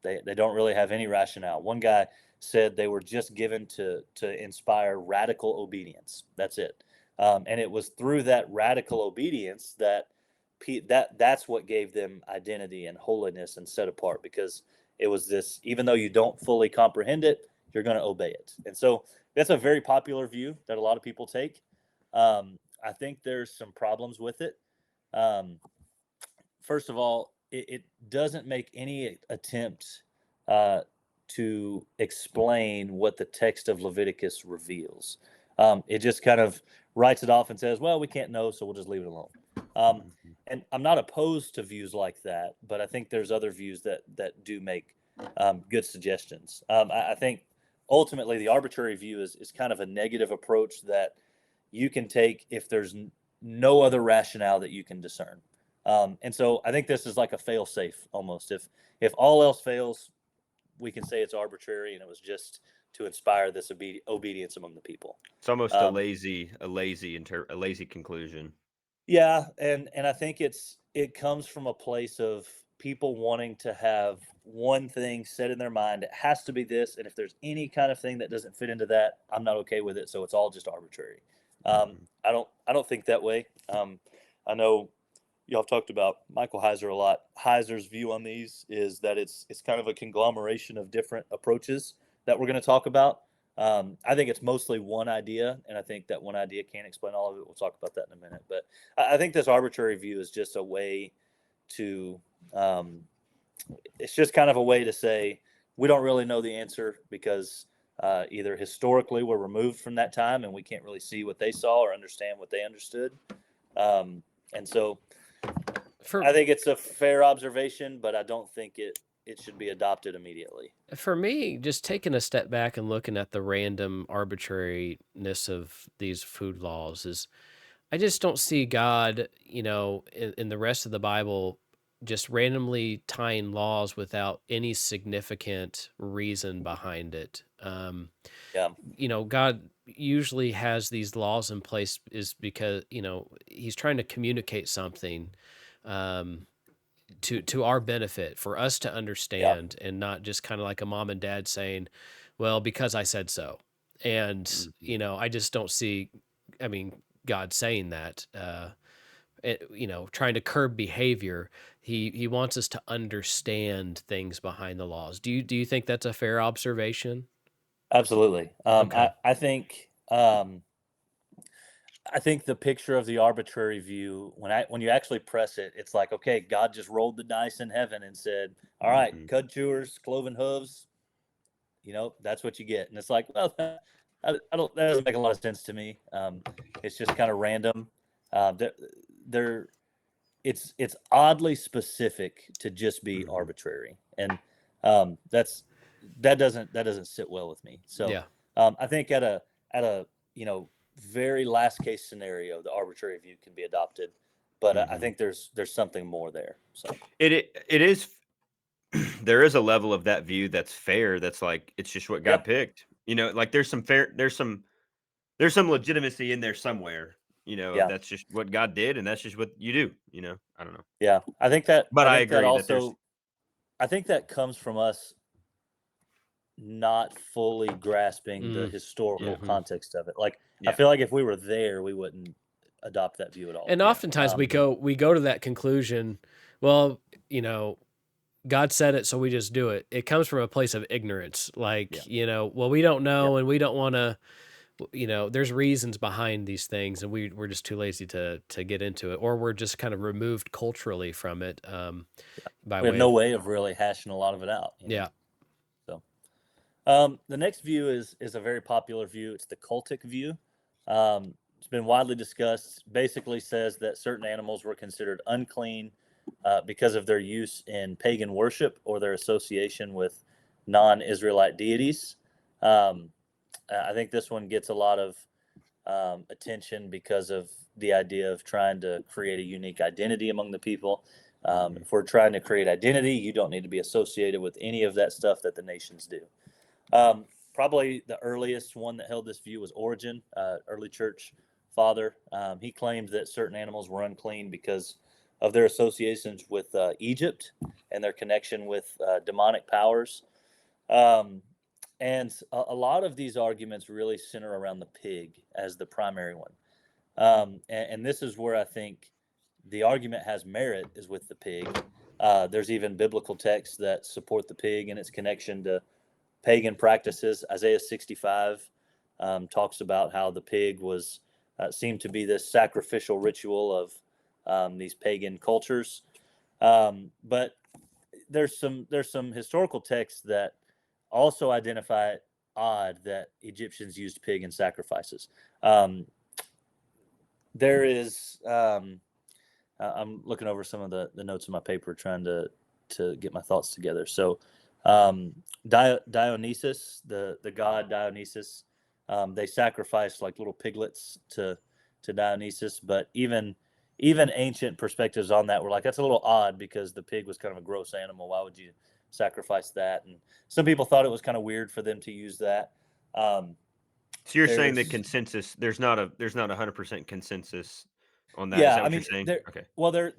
really have any rationale. One guy said they were just given to inspire radical obedience. That's it, and it was through that radical obedience that's what gave them identity and holiness and set apart, because it was this, even though you don't fully comprehend it, you're going to obey it. And so that's a very popular view that a lot of people take. I think there's some problems with it. First of all, it doesn't make any attempt to explain what the text of Leviticus reveals. It just kind of writes it off and says, well, we can't know, so we'll just leave it alone. And I'm not opposed to views like that, but I think there's other views that do make good suggestions. I think ultimately the arbitrary view is kind of a negative approach that you can take if there's no other rationale that you can discern. And so I think this is like a fail-safe almost. If all else fails, we can say it's arbitrary and it was just to inspire this obedience among the people. It's almost a lazy conclusion. Yeah, and I think it comes from a place of people wanting to have one thing set in their mind. It has to be this, and if there's any kind of thing that doesn't fit into that, I'm not okay with it. So it's all just arbitrary. I don't think that way. I know y'all have talked about Michael Heiser a lot. Heiser's view on these is that it's kind of a conglomeration of different approaches that we're going to talk about. I think it's mostly one idea, and I think that one idea can't explain all of it. We'll talk about that in a minute. But I think this arbitrary view is just a way to, it's just kind of a way to say, we don't really know the answer because either historically we're removed from that time and we can't really see what they saw or understand what they understood. And so I think it's a fair observation, but I don't think it should be adopted immediately. For me, just taking a step back and looking at the random arbitrariness of these food laws is, I just don't see God, in the rest of the Bible, just randomly tying laws without any significant reason behind it. God usually has these laws in place is because, he's trying to communicate something to our benefit, for us to understand, and not just kind of like a mom and dad saying, well, because I said so. And, I just don't see, God saying that, trying to curb behavior. He wants us to understand things behind the laws. Do you think that's a fair observation? Absolutely. Okay. I think the picture of the arbitrary view, when you actually press it, it's like, okay, God just rolled the dice in heaven and said, all right, cud chewers, cloven hooves, that's what you get. And it's like, well, that doesn't make a lot of sense to me. It's just kind of random. It's oddly specific to just be arbitrary, and that doesn't sit well with me. So Yeah. I think at a very last case scenario, the arbitrary view can be adopted, but I Mhm. think there's something more there. So It is there is a level of that view that's fair, that's like, it's just what yeah, God picked. Like there's some legitimacy in there somewhere, yeah, that's just what God did and that's just what you do, I don't know. yeah. But I I think that agree that there's also I think that comes from us not fully grasping the Mm, historical yeah. mhm. context of it. Like I Yeah. feel like if we were there, we wouldn't adopt that view at all. And Yeah. oftentimes we go to that conclusion. Well, God said it, so we just do it. It comes from a place of ignorance. Yeah. Like, well, we don't Yep. know, and we don't want to. There's reasons behind these things, and we're just too lazy to get into it, or we're just kind of removed culturally from it. By We have way no of way of really hashing a lot of it out. yeah. So the next view is a very popular view. It's the cultic view. It's been widely discussed. Basically says that certain animals were considered unclean because of their use in pagan worship or their association with non-Israelite deities. Um, I think this one gets a lot of attention because of the idea of trying to create a unique identity among the people. Mhm. If we're trying to create identity, you don't need to be associated with any of that stuff that the nations do. Probably the earliest one that held this view was Origen, early church father. He claimed that certain animals were unclean because of their associations with Egypt and their connection with demonic powers. Um, and a lot of these arguments really center around the pig as the primary one. And this is where I think the argument has merit is with the pig. There's even biblical texts that support the pig and its connection to pagan practices. Isaiah 65 talks about how the pig was seemed to be this sacrificial ritual of these pagan cultures. But there's some historical texts that also identify it odd that Egyptians used pig in sacrifices. Um, there is I'm looking over some of the notes in my paper trying to get my thoughts together. So um, Dionysus, the god Dionysus, they sacrificed like little piglets to Dionysus, but even ancient perspectives on that were like that's a little odd because the pig was kind of a gross animal. Why would you sacrifice that? And some people thought it was kind of weird for them to use that. Um, So you're saying the there's consensus, there's not 100% consensus on that. Is Yeah, that I what you're mean, saying? Okay.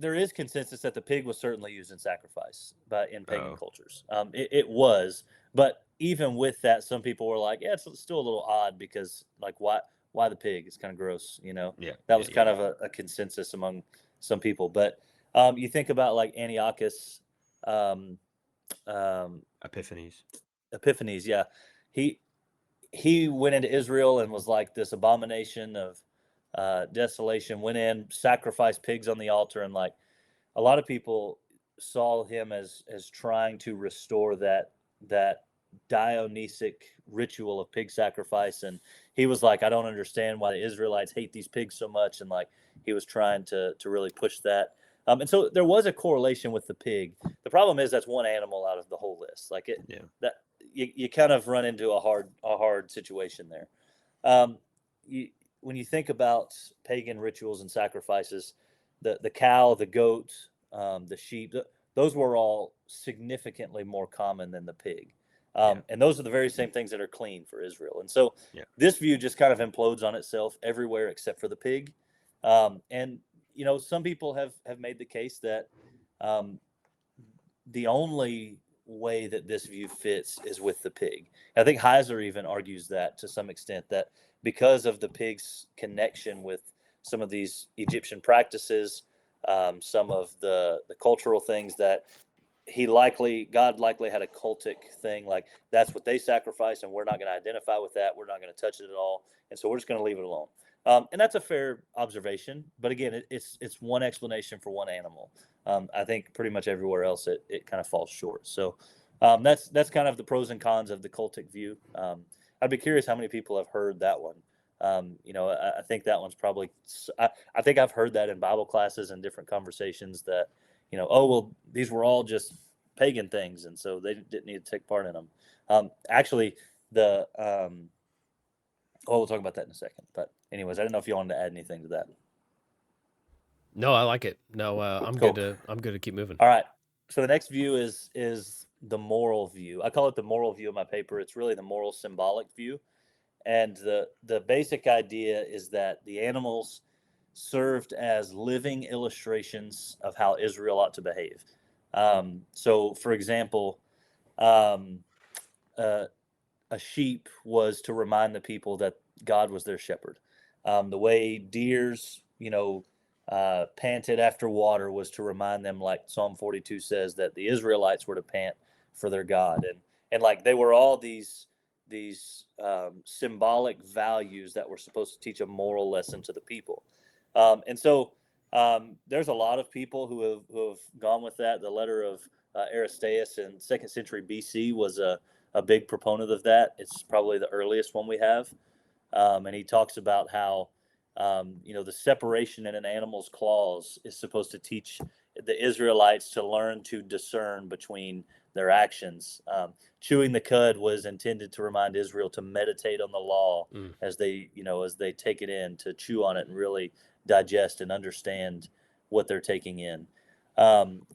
there is consensus that the pig was certainly used in sacrifice, but in pagan Oh, cultures, it was. But even with that, some people were like, "Yeah, it's still a little odd because like why the pig? It's kind of gross." yeah, That yeah, was yeah, kind yeah. of a consensus among some people. But you think about like Antiochus, um, um, Epiphanies. Epiphanes, yeah, he he went into Israel and was like this abomination of desolation. Went in, sacrificed pigs on the altar, and like a lot of people saw him as trying to restore that Dionysic ritual of pig sacrifice. And he was like, I don't understand why the Israelites hate these pigs so much. And like he was trying to really push that. And so there was a correlation with the pig. The problem is that's one animal out of the whole list. Like it Yeah. that you kind of run into a hard situation there. Um, you, when you think about pagan rituals and sacrifices, the cow, the goat, the sheep, those were all significantly more common than the pig. Yeah. And those are the very same things that are clean for Israel. And so Yeah. this view just kind of implodes on itself everywhere except for the pig. And some people have made the case that um, the only way that this view fits is with the pig. I think Heiser even argues that to some extent that because of the pig's connection with some of these Egyptian practices, some of the cultural things that God likely had a cultic thing like that's what they sacrifice and we're not going to identify with that. We're not going to touch it at all. And so we're just going to leave it alone. And that's a fair observation. But again, it's one explanation for one animal. I think pretty much everywhere else it kind of falls short. So that's kind of the pros and cons of the cultic view. I'd be curious how many people have heard that one. I think that one's probably. I think I've heard that in Bible classes and different conversations that, oh well, these were all just pagan things, and so they didn't need to take part in them. Actually, the Oh, we'll talk about that in a second. But anyways, I didn't know if you wanted to add anything to that. No, I like it. No, I'm Cool. good to keep moving. All right. So the next view is the moral view. I call it the moral view in my paper. It's really the moral symbolic view. And the basic idea is that the animals served as living illustrations of how Israel ought to behave. So, for example, um, uh, a sheep was to remind the people that God was their shepherd. The way deers, panted after water was to remind them, like Psalm 42 says, that the Israelites were to pant for their God, and like they were all these symbolic values that were supposed to teach a moral lesson to the people. And so there's a lot of people who have gone with that. The letter of Aristeas in 2nd century BC was a big proponent of that. It's probably the earliest one we have. And he talks about how, the separation in an animal's claws is supposed to teach the Israelites to learn to discern between their actions. Chewing the cud was intended to remind Israel to meditate on the law as they take it in, to chew on it and really digest and understand what they're taking in.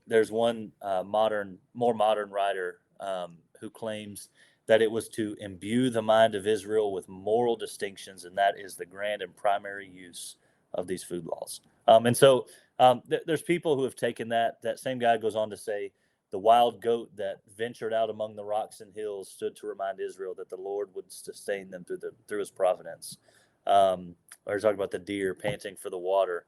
There's one more modern writer who claims that it was to imbue the mind of Israel with moral distinctions, and that is the grand and primary use of these food laws. And so there's people who have taken that. That same guy goes on to say, the wild goat that ventured out among the rocks and hills stood to remind Israel that the Lord would sustain them through his providence. Or talking about the deer panting for the water.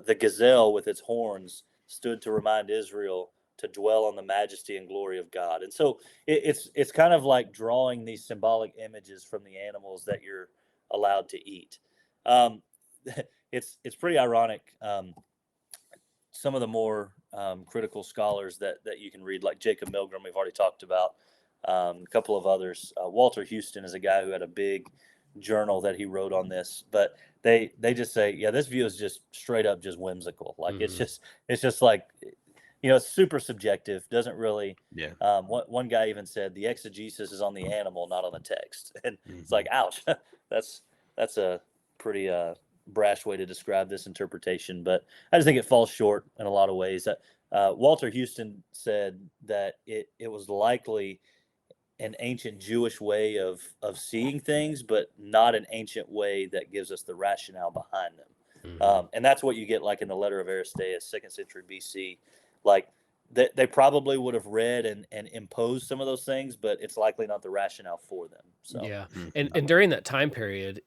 The gazelle with its horns stood to remind Israel to dwell on the majesty and glory of God. And so it's kind of like drawing these symbolic images from the animals that you're allowed to eat. It's pretty ironic. Some of the more critical scholars that you can read, like Jacob Milgram, we've already talked about, a couple of others. Walter Houston is a guy who had a big journal that he wrote on this, but they just say, yeah, this view is just straight up just whimsical. Like it's just like, it's super subjective, doesn't really. Yeah. One guy even said the exegesis is on the animal, not on the text. And it's like, ouch, that's a pretty brash way to describe this interpretation. But I just think it falls short in a lot of ways. Walter Houston said that it was likely an ancient Jewish way of seeing things, but not an ancient way that gives us the rationale behind them. And that's what you get like in the letter of Aristeas, 2nd century BC. Like they probably would have read and imposed some of those things, but it's likely not the rationale for them. So yeah, and during that time period,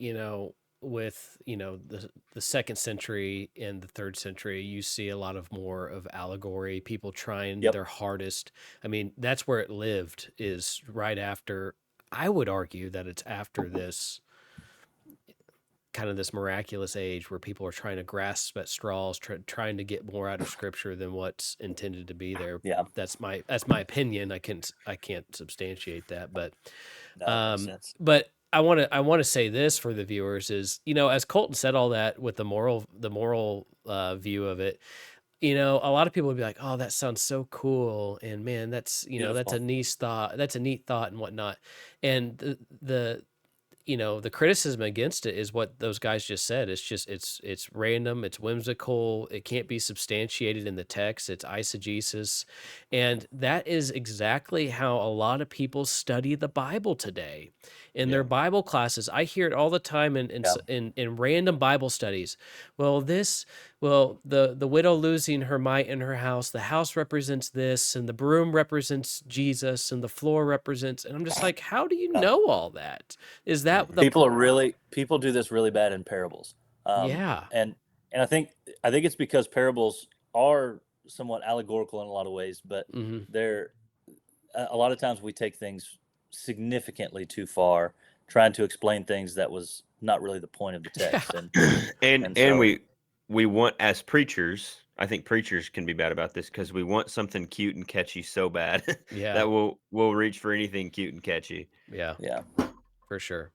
with the 2nd century and the 3rd century, you see a lot of more of allegory, people trying their hardest. I mean, that's where it lived, is right after. I would argue that it's after this kind of this miraculous age where people are trying to grasp at straws, trying to get more out of scripture than what's intended to be there. Yeah, that's my opinion. I can't substantiate that, but makes sense. but I want to say this for the viewers is, as Kolton said all that with the moral view of it, a lot of people would be like, oh, that sounds so cool, and man, that's that's a neat thought and whatnot, and the criticism against it is what those guys just said. It's just, it's random, it's whimsical, it can't be substantiated in the text, it's eisegesis. And that is exactly how a lot of people study the Bible today. In their Bible classes, I hear it all the time in random Bible studies. Well, the widow losing her mite in her house, the house represents this, and the broom represents Jesus, and the floor represents, and I'm just like, how do you know all that? Is that people do this really bad in parables? Yeah. And I think it's because parables are somewhat allegorical in a lot of ways, but they're a lot of times we take things significantly too far, trying to explain things that was not really the point of the text. And we want, as preachers, I think preachers can be bad about this, because we want something cute and catchy so bad that we'll reach for anything cute and catchy. Yeah, for sure.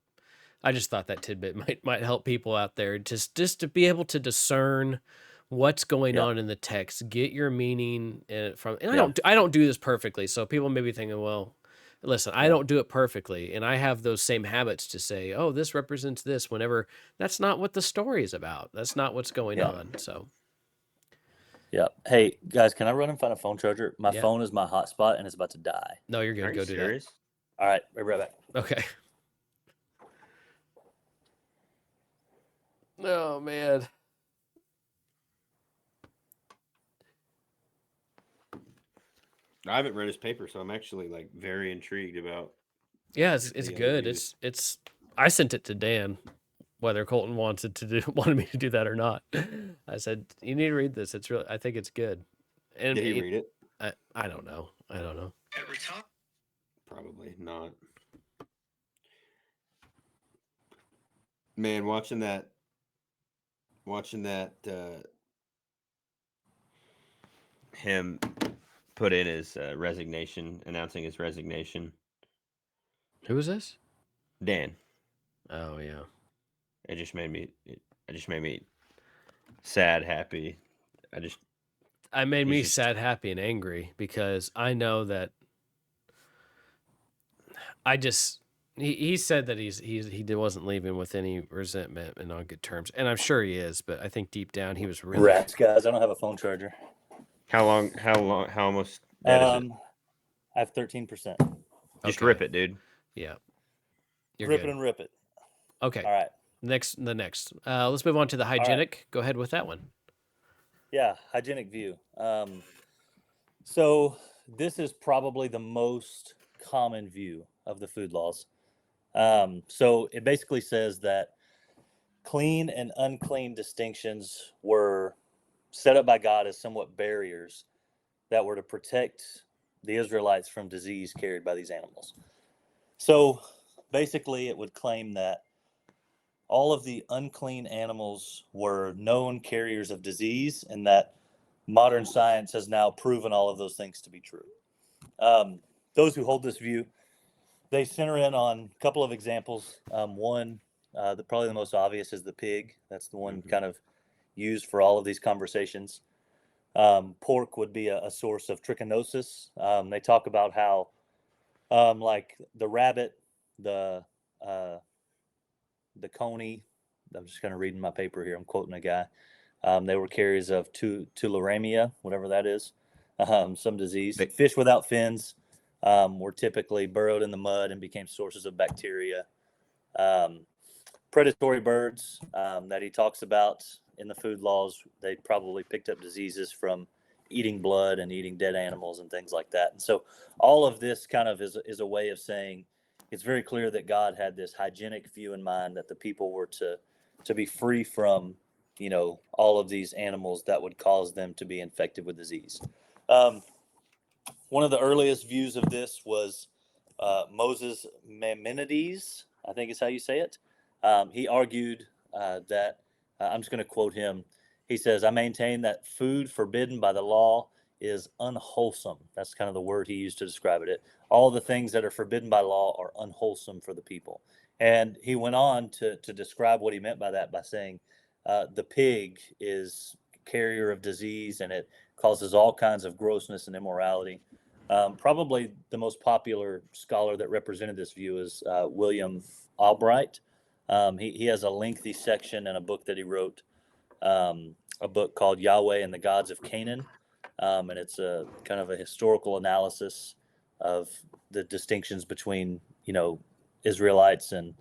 I just thought that tidbit might help people out there just to be able to discern what's going on in the text, get your meaning from. And I don't do this perfectly, so people may be thinking, well, Listen, I don't do it perfectly, and I have those same habits to say, "Oh, this represents this," whenever that's not what the story is about. That's not what's going Yeah. on. So, Yeah. Hey guys, can I run and find a phone charger? My Yeah. phone is my hotspot and it's about to die. no, you're Are good. you Go do serious? All right, we'll be right back. that. Okay. Oh man. I haven't read his paper, so I'm actually like very intrigued about. Yeah, it's the other good. views. It's. I sent it to Dan, whether Colton wanted me to do that or not. I said you need to read this. It's really. I think it's good. And Did he read it? I don't know. I don't know. Probably not. Man, watching that him put in his resignation, announcing his resignation. Who is this? Dan. Oh yeah. It just made me sad, happy. It made me just- sad, happy, and angry because I know that I just he said that he wasn't leaving with any resentment and on good terms, and I'm sure he is, but I think deep down he was really Rats, guys. I don't have a phone charger. How almost dead is it? I have 13%. Just Okay. rip it, dude. Yeah, you're Rip good. it and rip it. Okay, All right. next. Let's move on to the hygienic. Go ahead with that one. Yeah, hygienic view. So this is probably the most common view of the food laws. So it basically says that clean and unclean distinctions were set up by God as somewhat barriers that were to protect the Israelites from disease carried by these animals. So basically, it would claim that all of the unclean animals were known carriers of disease, and that modern science has now proven all of those things to be true. Those who hold this view, they center in on a couple of examples. One, probably the most obvious is the pig. That's the one kind of used for all of these conversations. Pork would be a source of trichinosis. They talk about how, like the rabbit, the coney. I'm just kind of reading my paper here. I'm quoting a guy. They were carriers of tularemia, whatever that is, some disease. Fish without fins were typically burrowed in the mud and became sources of bacteria. Predatory birds that he talks about in the food laws, they probably picked up diseases from eating blood and eating dead animals and things like that. And so all of this kind of is a way of saying it's very clear that God had this hygienic view in mind, that the people were to be free from, all of these animals that would cause them to be infected with disease. One of the earliest views of this was Moses Maimonides, I think is how you say it. He argued that, I'm just going to quote him. He says, "I maintain that food forbidden by the law is unwholesome." That's kind of the word he used to describe it. All the things that are forbidden by law are unwholesome for the people. And he went on to describe what he meant by that by saying, the pig is carrier of disease and it causes all kinds of grossness and immorality. Probably the most popular scholar that represented this view is William Albright. He has a lengthy section in a book that he wrote, a book called Yahweh and the Gods of Canaan. And it's a kind of a historical analysis of the distinctions between, Israelites and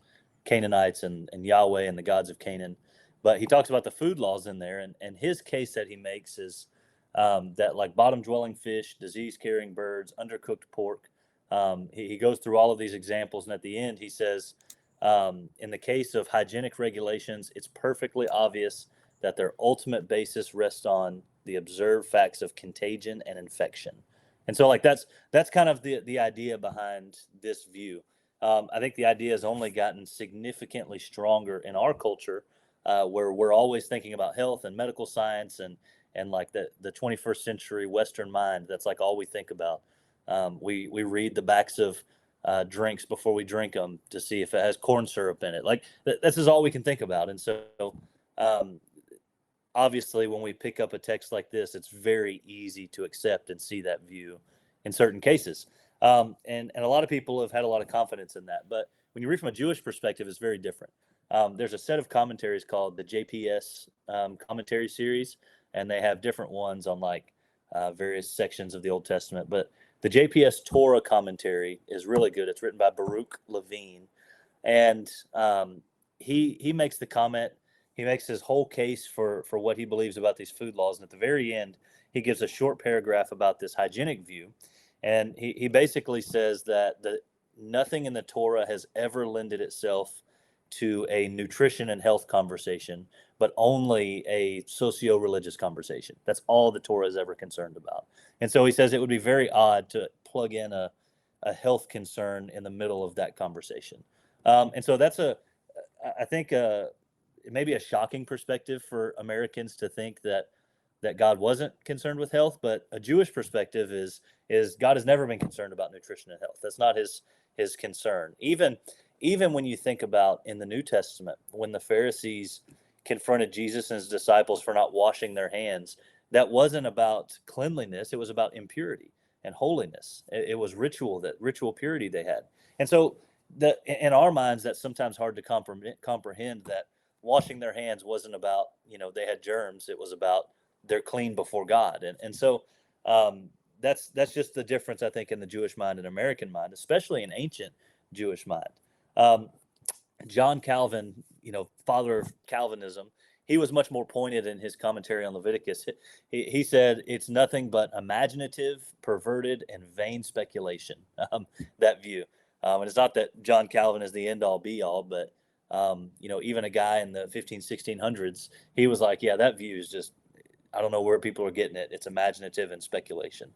Canaanites and Yahweh and the gods of Canaan. But he talks about the food laws in there. And his case that he makes is that like bottom dwelling fish, disease carrying birds, undercooked pork. He goes through all of these examples. And at the end, he says, in the case of hygienic regulations, it's perfectly obvious that their ultimate basis rests on the observed facts of contagion and infection. And so like that's kind of the idea behind this view. I think the idea has only gotten significantly stronger in our culture, where we're always thinking about health and medical science and like the 21st century Western mind. That's like all we think about. We read the backs of drinks before we drink them to see if it has corn syrup in it. Like this is all we can think about. And so obviously when we pick up a text like this, it's very easy to accept and see that view in certain cases. And a lot of people have had a lot of confidence in that. But when you read from a Jewish perspective, it's very different. There's a set of commentaries called the JPS commentary series, and they have different ones on like various sections of the Old Testament. But the JPS Torah commentary is really good. It's written by Baruch Levine, and he makes the comment. He makes his whole case for what he believes about these food laws, and at the very end, he gives a short paragraph about this hygienic view, and he basically says that nothing in the Torah has ever lended itself to a nutrition and health conversation, but only a socio-religious conversation. That's all the Torah is ever concerned about. And so he says it would be very odd to plug in a health concern in the middle of that conversation. And so that's I think it may be a shocking perspective for Americans to think that God wasn't concerned with health, but a Jewish perspective is God has never been concerned about nutrition and health. That's not his concern. Even when you think about in the New Testament, when the Pharisees confronted Jesus and his disciples for not washing their hands, that wasn't about cleanliness. It was about impurity and holiness. It was ritual purity they had. And so in our minds, that's sometimes hard to comprehend that washing their hands wasn't about, they had germs. It was about they're clean before God. And so that's just the difference, I think, in the Jewish mind and American mind, especially in ancient Jewish mind. John Calvin, father of Calvinism, he was much more pointed in his commentary on Leviticus. He said it's nothing but imaginative, perverted, and vain speculation, that view. And it's not that John Calvin is the end-all, be-all, but, even a guy in the 1600s, he was like, yeah, that view is just, I don't know where people are getting it. It's imaginative and speculation.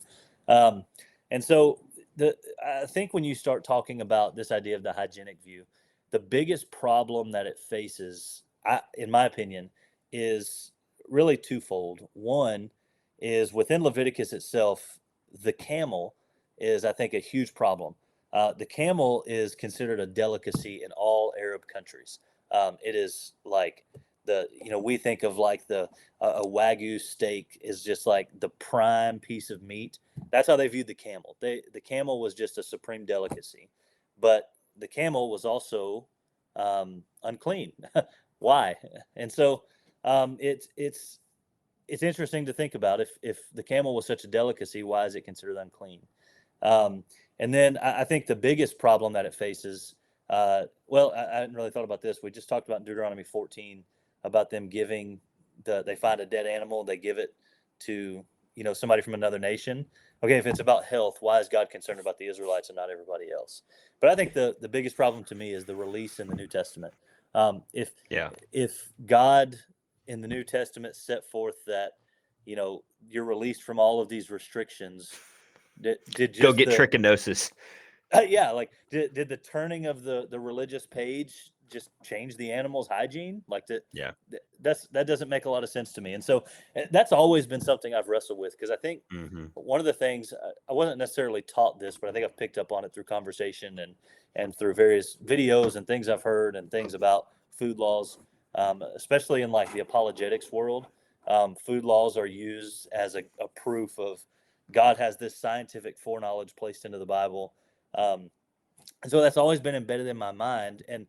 And so I think when you start talking about this idea of the hygienic view, the biggest problem that it faces, in my opinion, is really twofold. One is within Leviticus itself, the camel is, I think, a huge problem. The camel is considered a delicacy in all Arab countries. It is like we think of like a Wagyu steak is just like the prime piece of meat. That's how they viewed the camel. The camel was just a supreme delicacy, but the camel was also unclean. Why? And so it's interesting to think about if the camel was such a delicacy, why is it considered unclean? And then I think the biggest problem that it faces, I hadn't really thought about this. We just talked about in Deuteronomy 14 about them giving they find a dead animal, they give it to, somebody from another nation. Okay, if it's about health, why is God concerned about the Israelites and not everybody else? But I think the biggest problem to me is the release in the New Testament. If God in the New Testament set forth that, you're released from all of these restrictions, did just go get trichinosis. Yeah, like did the turning of the religious page just change the animal's hygiene? Like that? Yeah, that doesn't make a lot of sense to me. And so that's always been something I've wrestled with, because I think one of the things, I wasn't necessarily taught this, but I think I've picked up on it through conversation and through various videos and things I've heard and things about food laws, especially in like the apologetics world. Food laws are used as a proof of God has this scientific foreknowledge placed into the Bible. And so that's always been embedded in my mind. And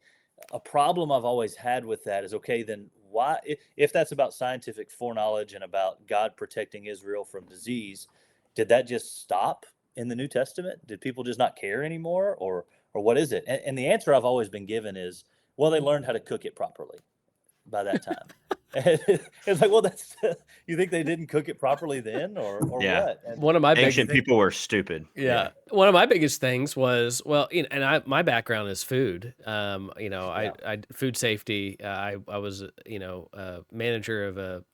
a problem I've always had with that is, okay, then why, if that's about scientific foreknowledge and about God protecting Israel from disease, did that just stop in the New Testament? Did people just not care anymore, or what is it? And the answer I've always been given is, well, they learned how to cook it properly by that time. It's like, well, you think they didn't cook it properly then, or what? And one of my ancient people were stupid. Yeah. One of my biggest things was, my background is food. I food safety. I was, manager of a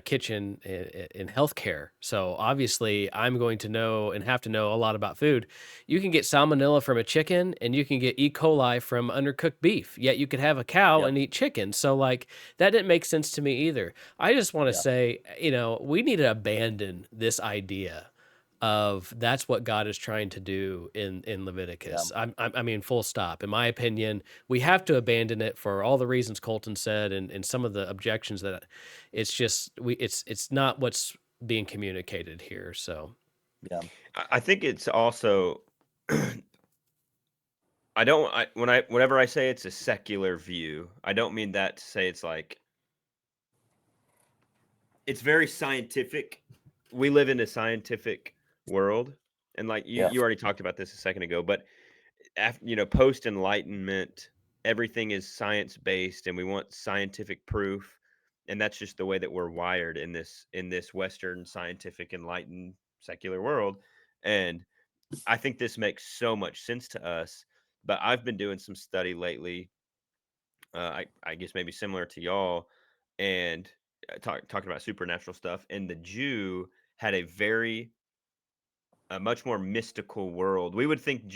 kitchen in healthcare. So obviously I'm going to know and have to know a lot about food. You can get salmonella from a chicken and you can get E. coli from undercooked beef, yet you could have a cow and eat chicken. So like that didn't make sense to me either. I just want to say, we need to abandon this idea of that's what God is trying to do in Leviticus. I mean, full stop. In my opinion, we have to abandon it for all the reasons Kolton said, and some of the objections that it's just it's not what's being communicated here. So I think it's also whenever I say it's a secular view, I don't mean that to say it's like it's very scientific. We live in a scientific world, and like Yeah. you already talked about this a second ago, but post enlightenment, everything is science based, and we want scientific proof, and that's just the way that we're wired in this Western scientific enlightened secular world, and I think this makes so much sense to us. But I've been doing some study lately, I guess maybe similar to y'all, and talking about supernatural stuff. And the Jew had a much more mystical world. We would think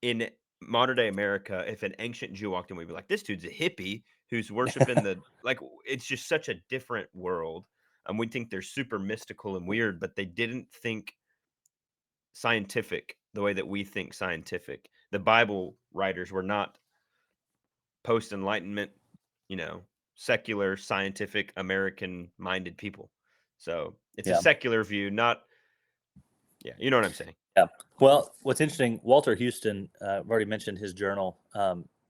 in modern day America, if an ancient Jew walked in, we'd be like, "This dude's a hippie who's worshiping the like." It's just such a different world, and we think they're super mystical and weird, but they didn't think scientific the way that we think scientific. The Bible writers were not post enlightenment, you know, secular, scientific, American minded people. So it's a Yeah. secular view, not, yeah, you know what I'm saying. Yeah. Well, what's interesting, Walter Houston, I've already mentioned his journal.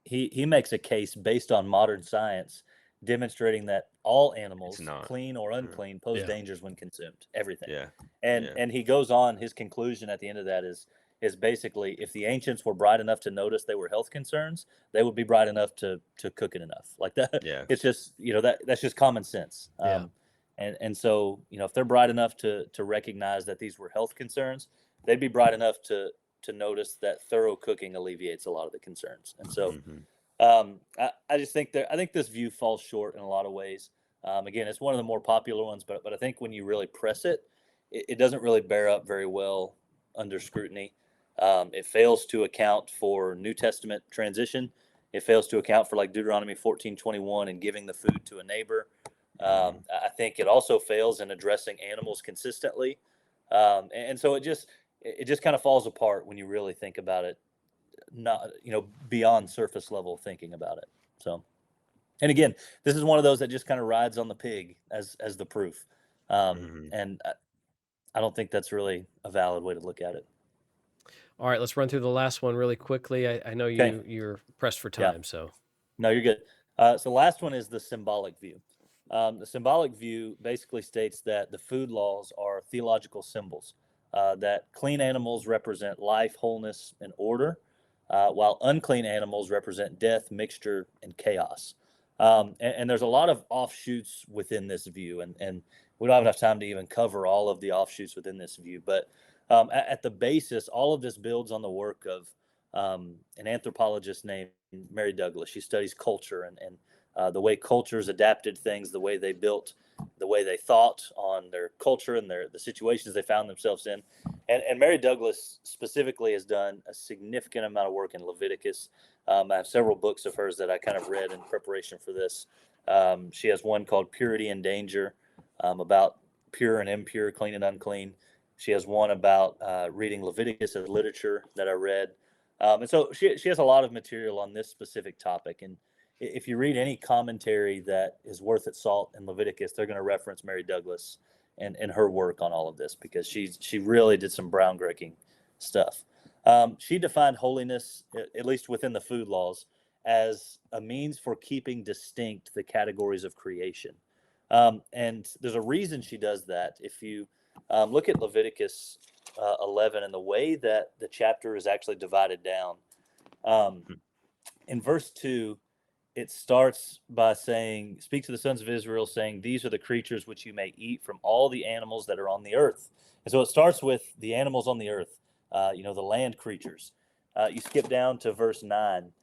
He makes a case based on modern science, demonstrating that all It's animals, not. clean or unclean, pose Yeah. dangers when consumed. Everything. Yeah. And Yeah. he goes on. His conclusion at the end of that is basically, if the ancients were bright enough to notice they were health concerns, they would be bright enough to cook it enough. Like that. Yeah. It's just that's just common sense. Yeah. And so if they're bright enough to recognize that these were health concerns, they'd be bright enough to notice that thorough cooking alleviates a lot of the concerns. And so Mhm. I just think I think this view falls short in a lot of ways. Again, it's one of the more popular ones, but I think when you really press it doesn't really bear up very well under scrutiny. It fails to account for New Testament transition. It fails to account for like Deuteronomy 14:21 and giving the food to a neighbor. Mhm. I think it also fails in addressing animals consistently. And so it just kind of falls apart when you really think about it, not beyond surface level thinking about it. So, and again, this is one of those that just kind of rides on the pig as the proof, Mhm. and I don't think that's really a valid way to look at it. All right, let's run through the last one really quickly. I know Okay. you're pressed for Yeah. time, so No, you're good. So the last one is the symbolic view. The symbolic view basically states that the food laws are theological symbols, that clean animals represent life, wholeness, and order, while unclean animals represent death, mixture, and chaos. And there's a lot of offshoots within this view, and we don't have enough time to even cover all of the offshoots within this view. But at the basis, all of this builds on the work of an anthropologist named Mary Douglas. She studies culture and the way cultures adapted things, the way they built, the way they thought on their culture and the situations they found themselves in. And Mary Douglas specifically has done a significant amount of work in Leviticus. I have several books of hers that I kind of read in preparation for this. She has one called Purity and Danger, about pure and impure, clean and unclean. She has one about reading Leviticus as literature that I read. And so she has a lot of material on this specific topic. And if you read any commentary that is worth its salt in Leviticus, they're going to reference Mary Douglas and her work on all of this, because she really did some groundbreaking stuff. She defined holiness, at least within the food laws, as a means for keeping distinct the categories of creation. And there's a reason she does that. If you look at Leviticus 11 and the way that the chapter is actually divided down, in verse 2, it starts by saying, "Speak to the sons of Israel, saying, these are the creatures which you may eat from all the animals that are on the earth." And so it starts with the animals on the earth, the land creatures. You skip down to verse 9,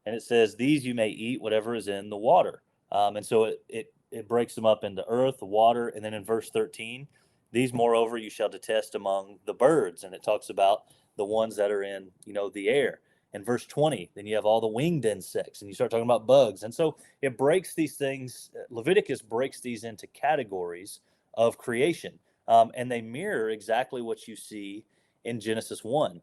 and it says, "These you may eat, whatever is in the water." And so it breaks them up into earth, water, and then in verse 13, "These, moreover, you shall detest among the birds." And it talks about the ones that are in, the air. In verse 20, then you have all the winged insects, and you start talking about bugs. And so it breaks these things, Leviticus breaks these into categories of creation. And they mirror exactly what you see in Genesis 1.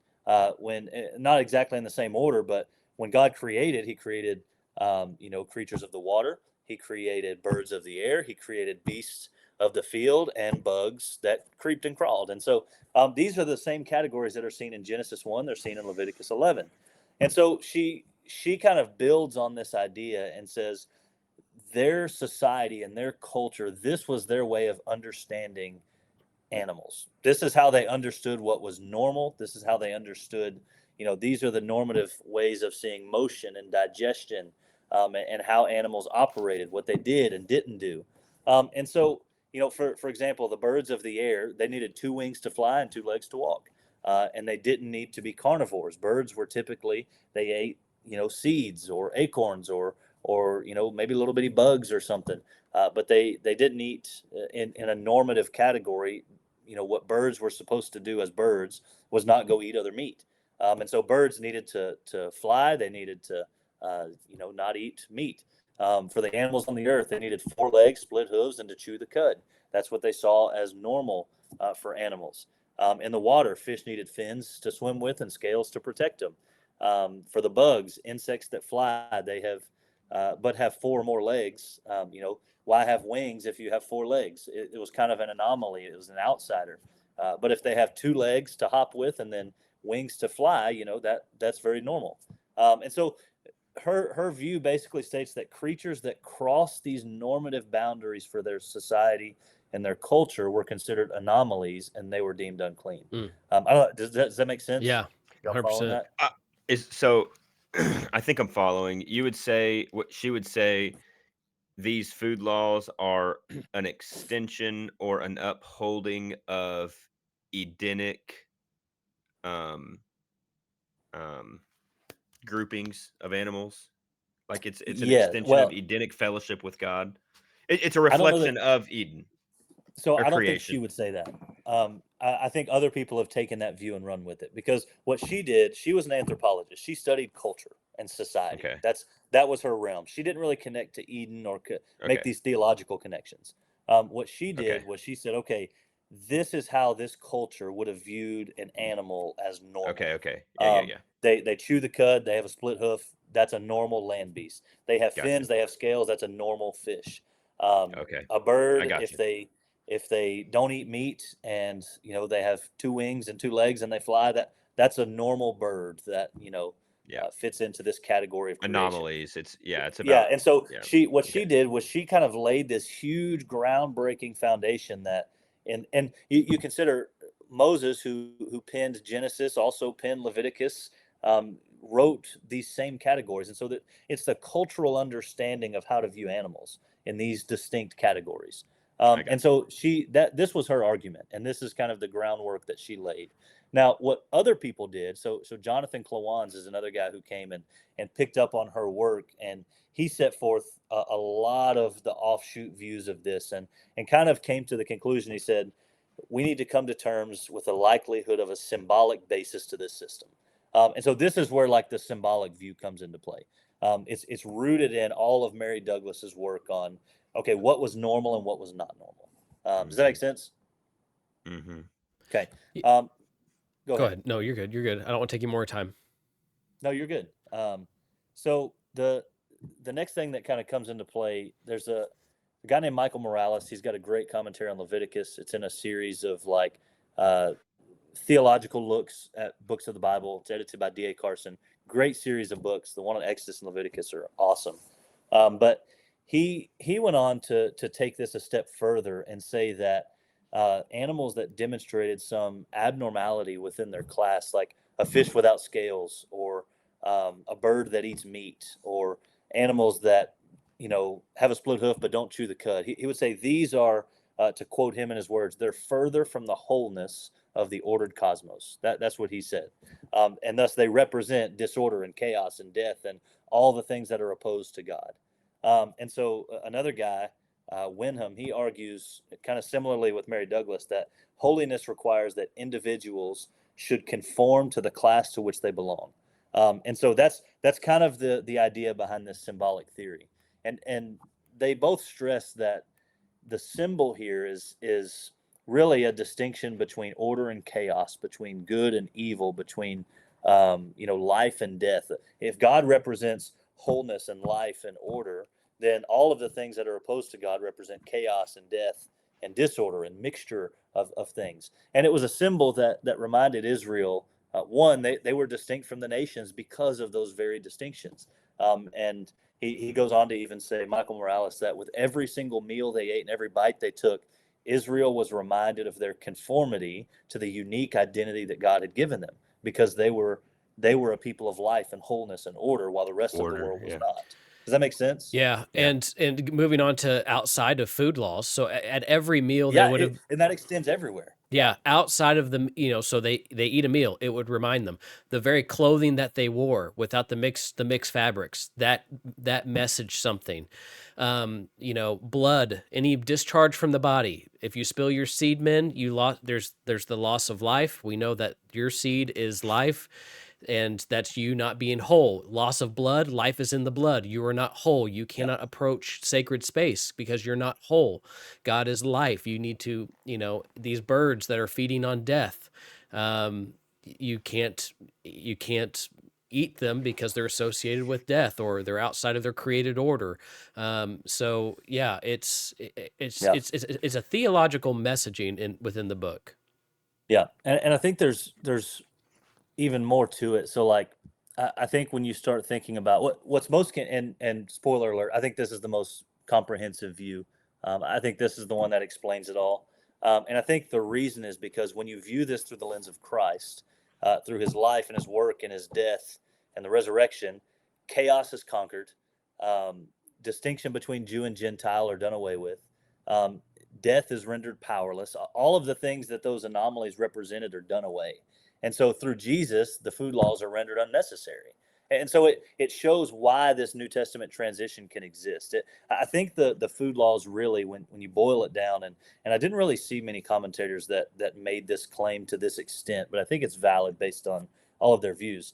When not exactly in the same order, but when God created, he created, creatures of the water. He created birds of the air. He created beasts of the field and bugs that creeped and crawled. And so these are the same categories that are seen in Genesis 1. They're seen in Leviticus 11. And so she kind of builds on this idea and says their society and their culture, this was their way of understanding animals. This is how they understood what was normal. This is how they understood, these are the normative ways of seeing motion and digestion, and how animals operated, what they did and didn't do. And so, for example, the birds of the air, they needed 2 wings to fly and 2 legs to walk. And they didn't need to be carnivores. Birds were typically, they ate, seeds or acorns or maybe little bitty bugs or something. But they didn't eat in a normative category. What birds were supposed to do as birds was not go eat other meat. And so birds needed to fly. They needed to, not eat meat. For the animals on the earth, they needed 4 legs, split hooves, and to chew the cud. That's what they saw as normal for animals. In the water, fish needed fins to swim with and scales to protect them. For the bugs, insects that fly, they have, but have 4 more legs. Why have wings if you have 4 legs? It was kind of an anomaly. It was an outsider. But if they have 2 legs to hop with and then wings to fly, that's very normal. And so her view basically states that creatures that cross these normative boundaries for their society and their culture were considered anomalies, and they were deemed unclean. I don't know, does that make sense? Yeah, Y'all following 100%. that? Is so I think I'm following. You would say what she would say these food laws are an extension or an upholding of Edenic um, um, groupings of animals. Like it's an Yeah. extension of Well, Edenic fellowship with God. It's a I don't know reflection that. of Eden So or I don't think she creation. would say that. I think other people have taken that view and run with it, because what she did, she was an anthropologist. She studied culture and society. Okay. That was her realm. She didn't really connect to Eden or make Okay. these theological connections. What she Okay. did was she said, okay, this is how this culture would have viewed an animal as normal. Okay. Okay. Yeah. They chew the cud. They have a split hoof. That's a normal land beast. They have Gotcha. fins. They have scales. That's a normal fish. Okay. A I bird, gotcha. if they don't eat meat and they have 2 wings and 2 legs and they fly, that's a normal bird that Yeah. fits into this category of creation. Anomalies. It's Yeah, about and so yeah. she Okay. did was she kind of laid this huge groundbreaking foundation that, and you consider Moses, who penned Genesis, also penned Leviticus, wrote these same categories, and so that it's the cultural understanding of how to view animals in these distinct categories. I And gotcha. so this was her argument, and this is kind of the groundwork that she laid. Now, what other people did, so Jonathan Klawans is another guy who came and picked up on her work, and he set forth a lot of the offshoot views of this, and kind of came to the conclusion. He said, we need to come to terms with the likelihood of a symbolic basis to this system. And so this is where like the symbolic view comes into play. It's rooted in all of Mary Douglas's work on, okay, what was normal and what was not normal. Does that Mm-hmm. make sense? Mm-hmm. Okay. Y- Go Go ahead. ahead. No, you're good. You're good. I don't want to take you more time. No, you're good. So the next thing that kind of comes into play, there's a guy named Michael Morales. He's got a great commentary on Leviticus. It's in a series of like uh, theological looks at books of the Bible. It's edited by D.A. Carson. Great series of books. The one on Exodus and Leviticus are awesome. But he went on to take this a step further and say that animals that demonstrated some abnormality within their class, like a fish without scales, or a bird that eats meat, or animals that have a split hoof but don't chew the cud. He would say these are, to quote him in his words, they're further from the wholeness of the ordered cosmos. That's what he said, and thus they represent disorder and chaos and death and all the things that are opposed to God. And so another guy, Wenham, he argues kind of similarly with Mary Douglas that holiness requires that individuals should conform to the class to which they belong. And so that's kind of the idea behind this symbolic theory. And they both stress that the symbol here is really a distinction between order and chaos, between good and evil, between life and death. If God represents wholeness and life and order, then all of the things that are opposed to God represent chaos and death and disorder and mixture of things. And it was a symbol that reminded Israel, one, they were distinct from the nations because of those very distinctions. And he goes on to even say, Michael Morales, that with every single meal they ate and every bite they took, Israel was reminded of their conformity to the unique identity that God had given them, because they were a people of life and wholeness and order, while the rest of the Order, world was yeah. not. Does that make sense? Yeah, Yeah. and moving on to outside of food laws. So at every meal they Yeah, would have, and that extends everywhere. yeah, outside of the, so they eat a meal, it would remind them the very clothing that they wore without the mixed fabrics, that message something. Blood, any discharge from the body. If you spill your seed, men, you lost. There's the loss of life. We know that your seed is life, and that's you not being whole. Loss of blood, life is in the blood. You are not whole. You cannot approach sacred space because you're not whole. God is life. You need to, these birds that are feeding on death. You can't eat them because they're associated with death or they're outside of their created order. So yeah, it's a theological messaging within the book. Yeah, and I think there's even more to it. So like, I think when you start thinking about what's most and spoiler alert, I think this is the most comprehensive view. I think this is the one that explains it all. And I think the reason is because when you view this through the lens of Christ, through his life and his work and his death and the resurrection, chaos is conquered. Distinction between Jew and Gentile are done away with. Death is rendered powerless. All of the things that those anomalies represented are done away. And so through Jesus, the food laws are rendered unnecessary. And so it shows why this New Testament transition can exist. I think the food laws really, when you boil it down, and I didn't really see many commentators that made this claim to this extent, but I think it's valid based on all of their views.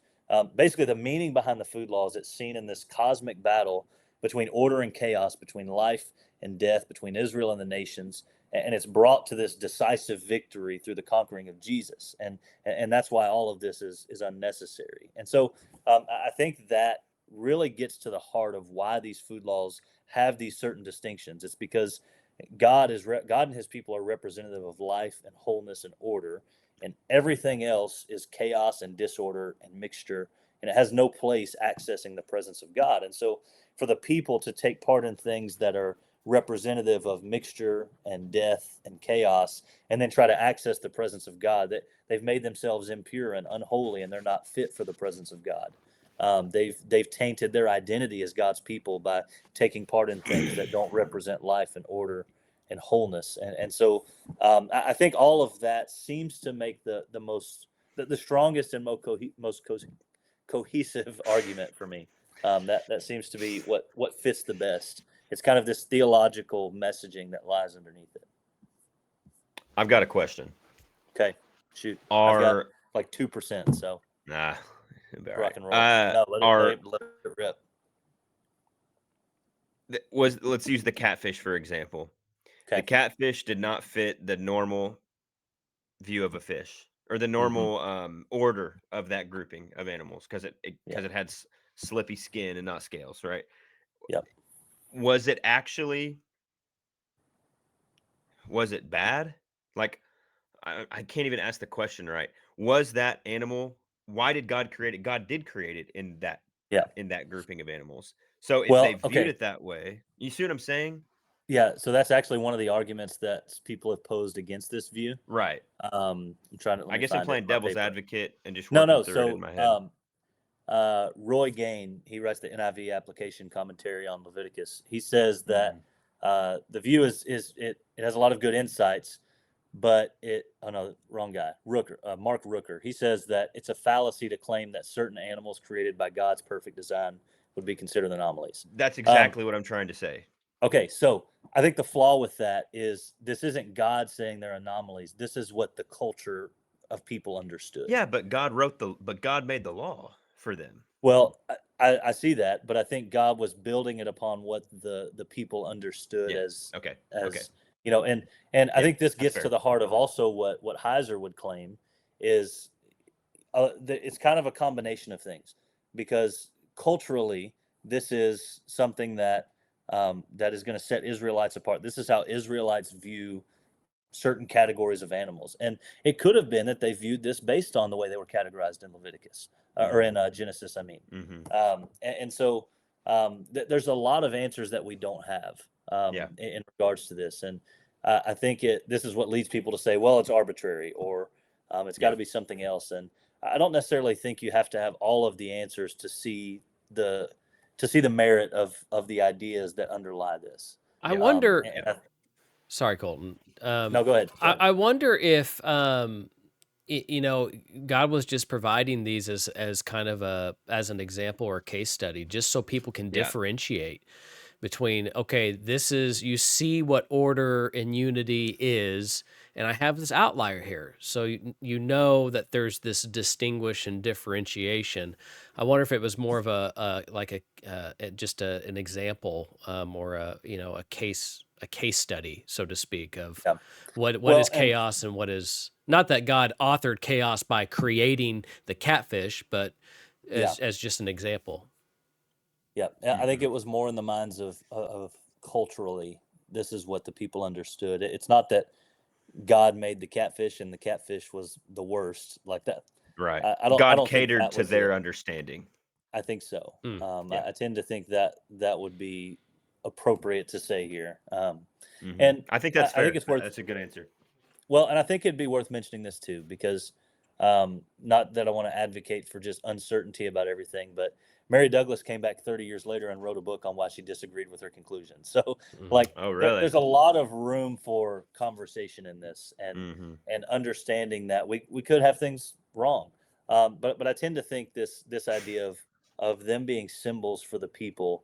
Basically, the meaning behind the food laws, it's seen in this cosmic battle between order and chaos, between life and death, between Israel and the nations, and it's brought to this decisive victory through the conquering of Jesus, and that's why all of this is unnecessary. And so I think that really gets to the heart of why these food laws have these certain distinctions. It's because God and His people are representative of life and wholeness and order, and everything else is chaos and disorder and mixture, and it has no place accessing the presence of God. And so for the people to take part in things that are representative of mixture and death and chaos, and then try to access the presence of God, that they've made themselves impure and unholy, and they're not fit for the presence of God. They've tainted their identity as God's people by taking part in things that don't represent life and order and wholeness. And so I think all of that seems to make the strongest and most cohesive argument for me. That seems to be what fits the best. It's kind of this theological messaging that lies underneath it. I've got a question. Okay, shoot. I've got Are like 2%, so nah, it'll be all rock right. and roll. No, let it rip. Let's use the catfish for example. The Okay. catfish did not fit the normal view of a fish or the normal order of that grouping of animals because it had slippy skin and not scales, right? Yep. Was it bad? Like I can't even ask the question right. Was that animal? Why did God create it? God did create it in that grouping of animals. So if they viewed it that way, you see what I'm saying? Yeah. So that's actually one of the arguments that people have posed against this view. Right. I'm trying to. I guess I'm playing devil's advocate and just No. working through it in my head. Roy Gain, he writes the NIV application commentary on Leviticus. He says that the view is it has a lot of good insights, but wrong guy. Mark Rooker. He says that it's a fallacy to claim that certain animals created by God's perfect design would be considered anomalies. That's exactly what I'm trying to say. Okay, so I think the flaw with that is this isn't God saying they're anomalies. This is what the culture of people understood. Yeah, but God made the law for them. Well, I see that, but I think God was building it upon what the people understood as and I think this gets to the heart of also what Heiser would claim is it's kind of a combination of things, because culturally this is something that is going to set Israelites apart. This is how Israelites view certain categories of animals. And it could have been that they viewed this based on the way they were categorized in Leviticus or in Genesis, I mean. And so there's a lot of answers that we don't have in regards to this. And I think this is what leads people to say, well, it's arbitrary, or it's got to be something else. And I don't necessarily think you have to have all of the answers to see the merit of the ideas that underlie this. I wonder. Sorry, Kolton. No, go ahead. I wonder if God was just providing these as kind of as an example or case study, just so people can differentiate between, okay, this is, you see what order and unity is, and I have this outlier here. So you know that there's this distinguish and differentiation. I wonder if it was more of an example or a case study, so to speak, of what is chaos and what is, not that God authored chaos by creating the catfish, but as just an example. Yeah, I think it was more in the minds of culturally, this is what the people understood. It's not that God made the catfish and the catfish was the worst like that. Right. I don't catered to their understanding. I think so. I tend to think that would be appropriate to say here. And I think that's fair. I think it's worth. That's a good answer. Well, and I think it'd be worth mentioning this too, because not that I want to advocate for just uncertainty about everything, but Mary Douglas came back 30 years later and wrote a book on why she disagreed with her conclusion. So, there's a lot of room for conversation in this, and understanding that we could have things wrong. But I tend to think this idea of them being symbols for the people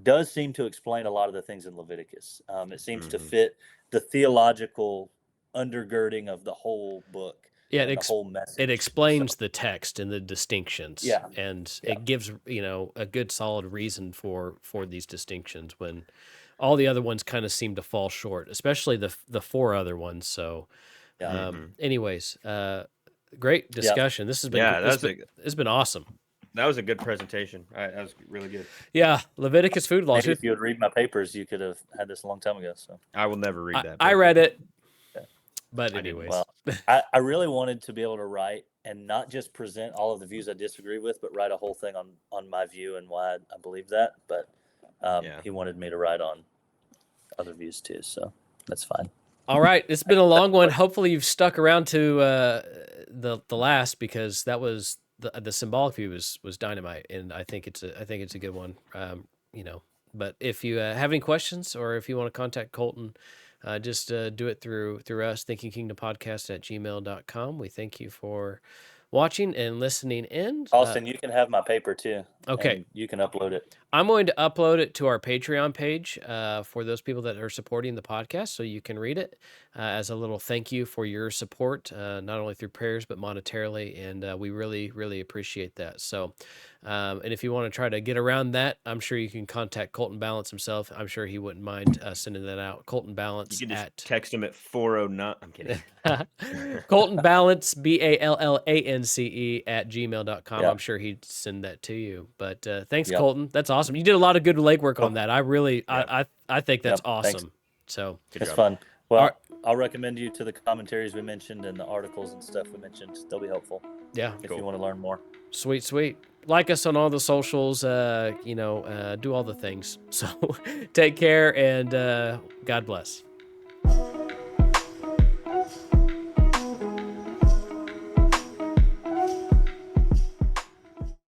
does seem to explain a lot of the things in Leviticus. It seems to fit the theological undergirding of the whole book. Yeah, the whole message. It explains the text and the distinctions. Yeah, and it gives a good solid reason for these distinctions when all the other ones kind of seem to fall short, especially the four other ones. So, anyways, great discussion. This has been it's been awesome. That was a good presentation. That was really good. Yeah, Leviticus food laws. Maybe if you would read my papers, you could have had this a long time ago. So I will never read that. I read it. But anyways, well, I really wanted to be able to write and not just present all of the views I disagree with, but write a whole thing on my view and why I believe that. But he wanted me to write on other views too, so that's fine. All right, it's been a long one. Hopefully, you've stuck around to the last, because that was the symbolic view was dynamite, and I think it's a good one. But if you have any questions, or if you want to contact Kolton, just do it through us, thinkingkingdompodcast@gmail.com. We thank you for watching and listening in. Austin, you can have my paper too. Okay. You can upload it. I'm going to upload it to our Patreon page for those people that are supporting the podcast, so you can read it as a little thank you for your support, not only through prayers, but monetarily, and we really, really appreciate that. So, and if you want to try to get around that, I'm sure you can contact Kolton Balance himself. I'm sure he wouldn't mind sending that out. Kolton Balance. You can just text him at 409. I'm kidding. Kolton Balance, BALLANCE @gmail.com. Yeah. I'm sure he'd send that to you. But thanks, Kolton. That's awesome. You did a lot of good legwork on that. I really, I think that's awesome. Thanks. So it's fun. Well, I'll recommend you to the commentaries we mentioned and the articles and stuff we mentioned. They'll be helpful. Yeah. If you want to learn more. Sweet. Like us on all the socials, do all the things. So take care, and God bless.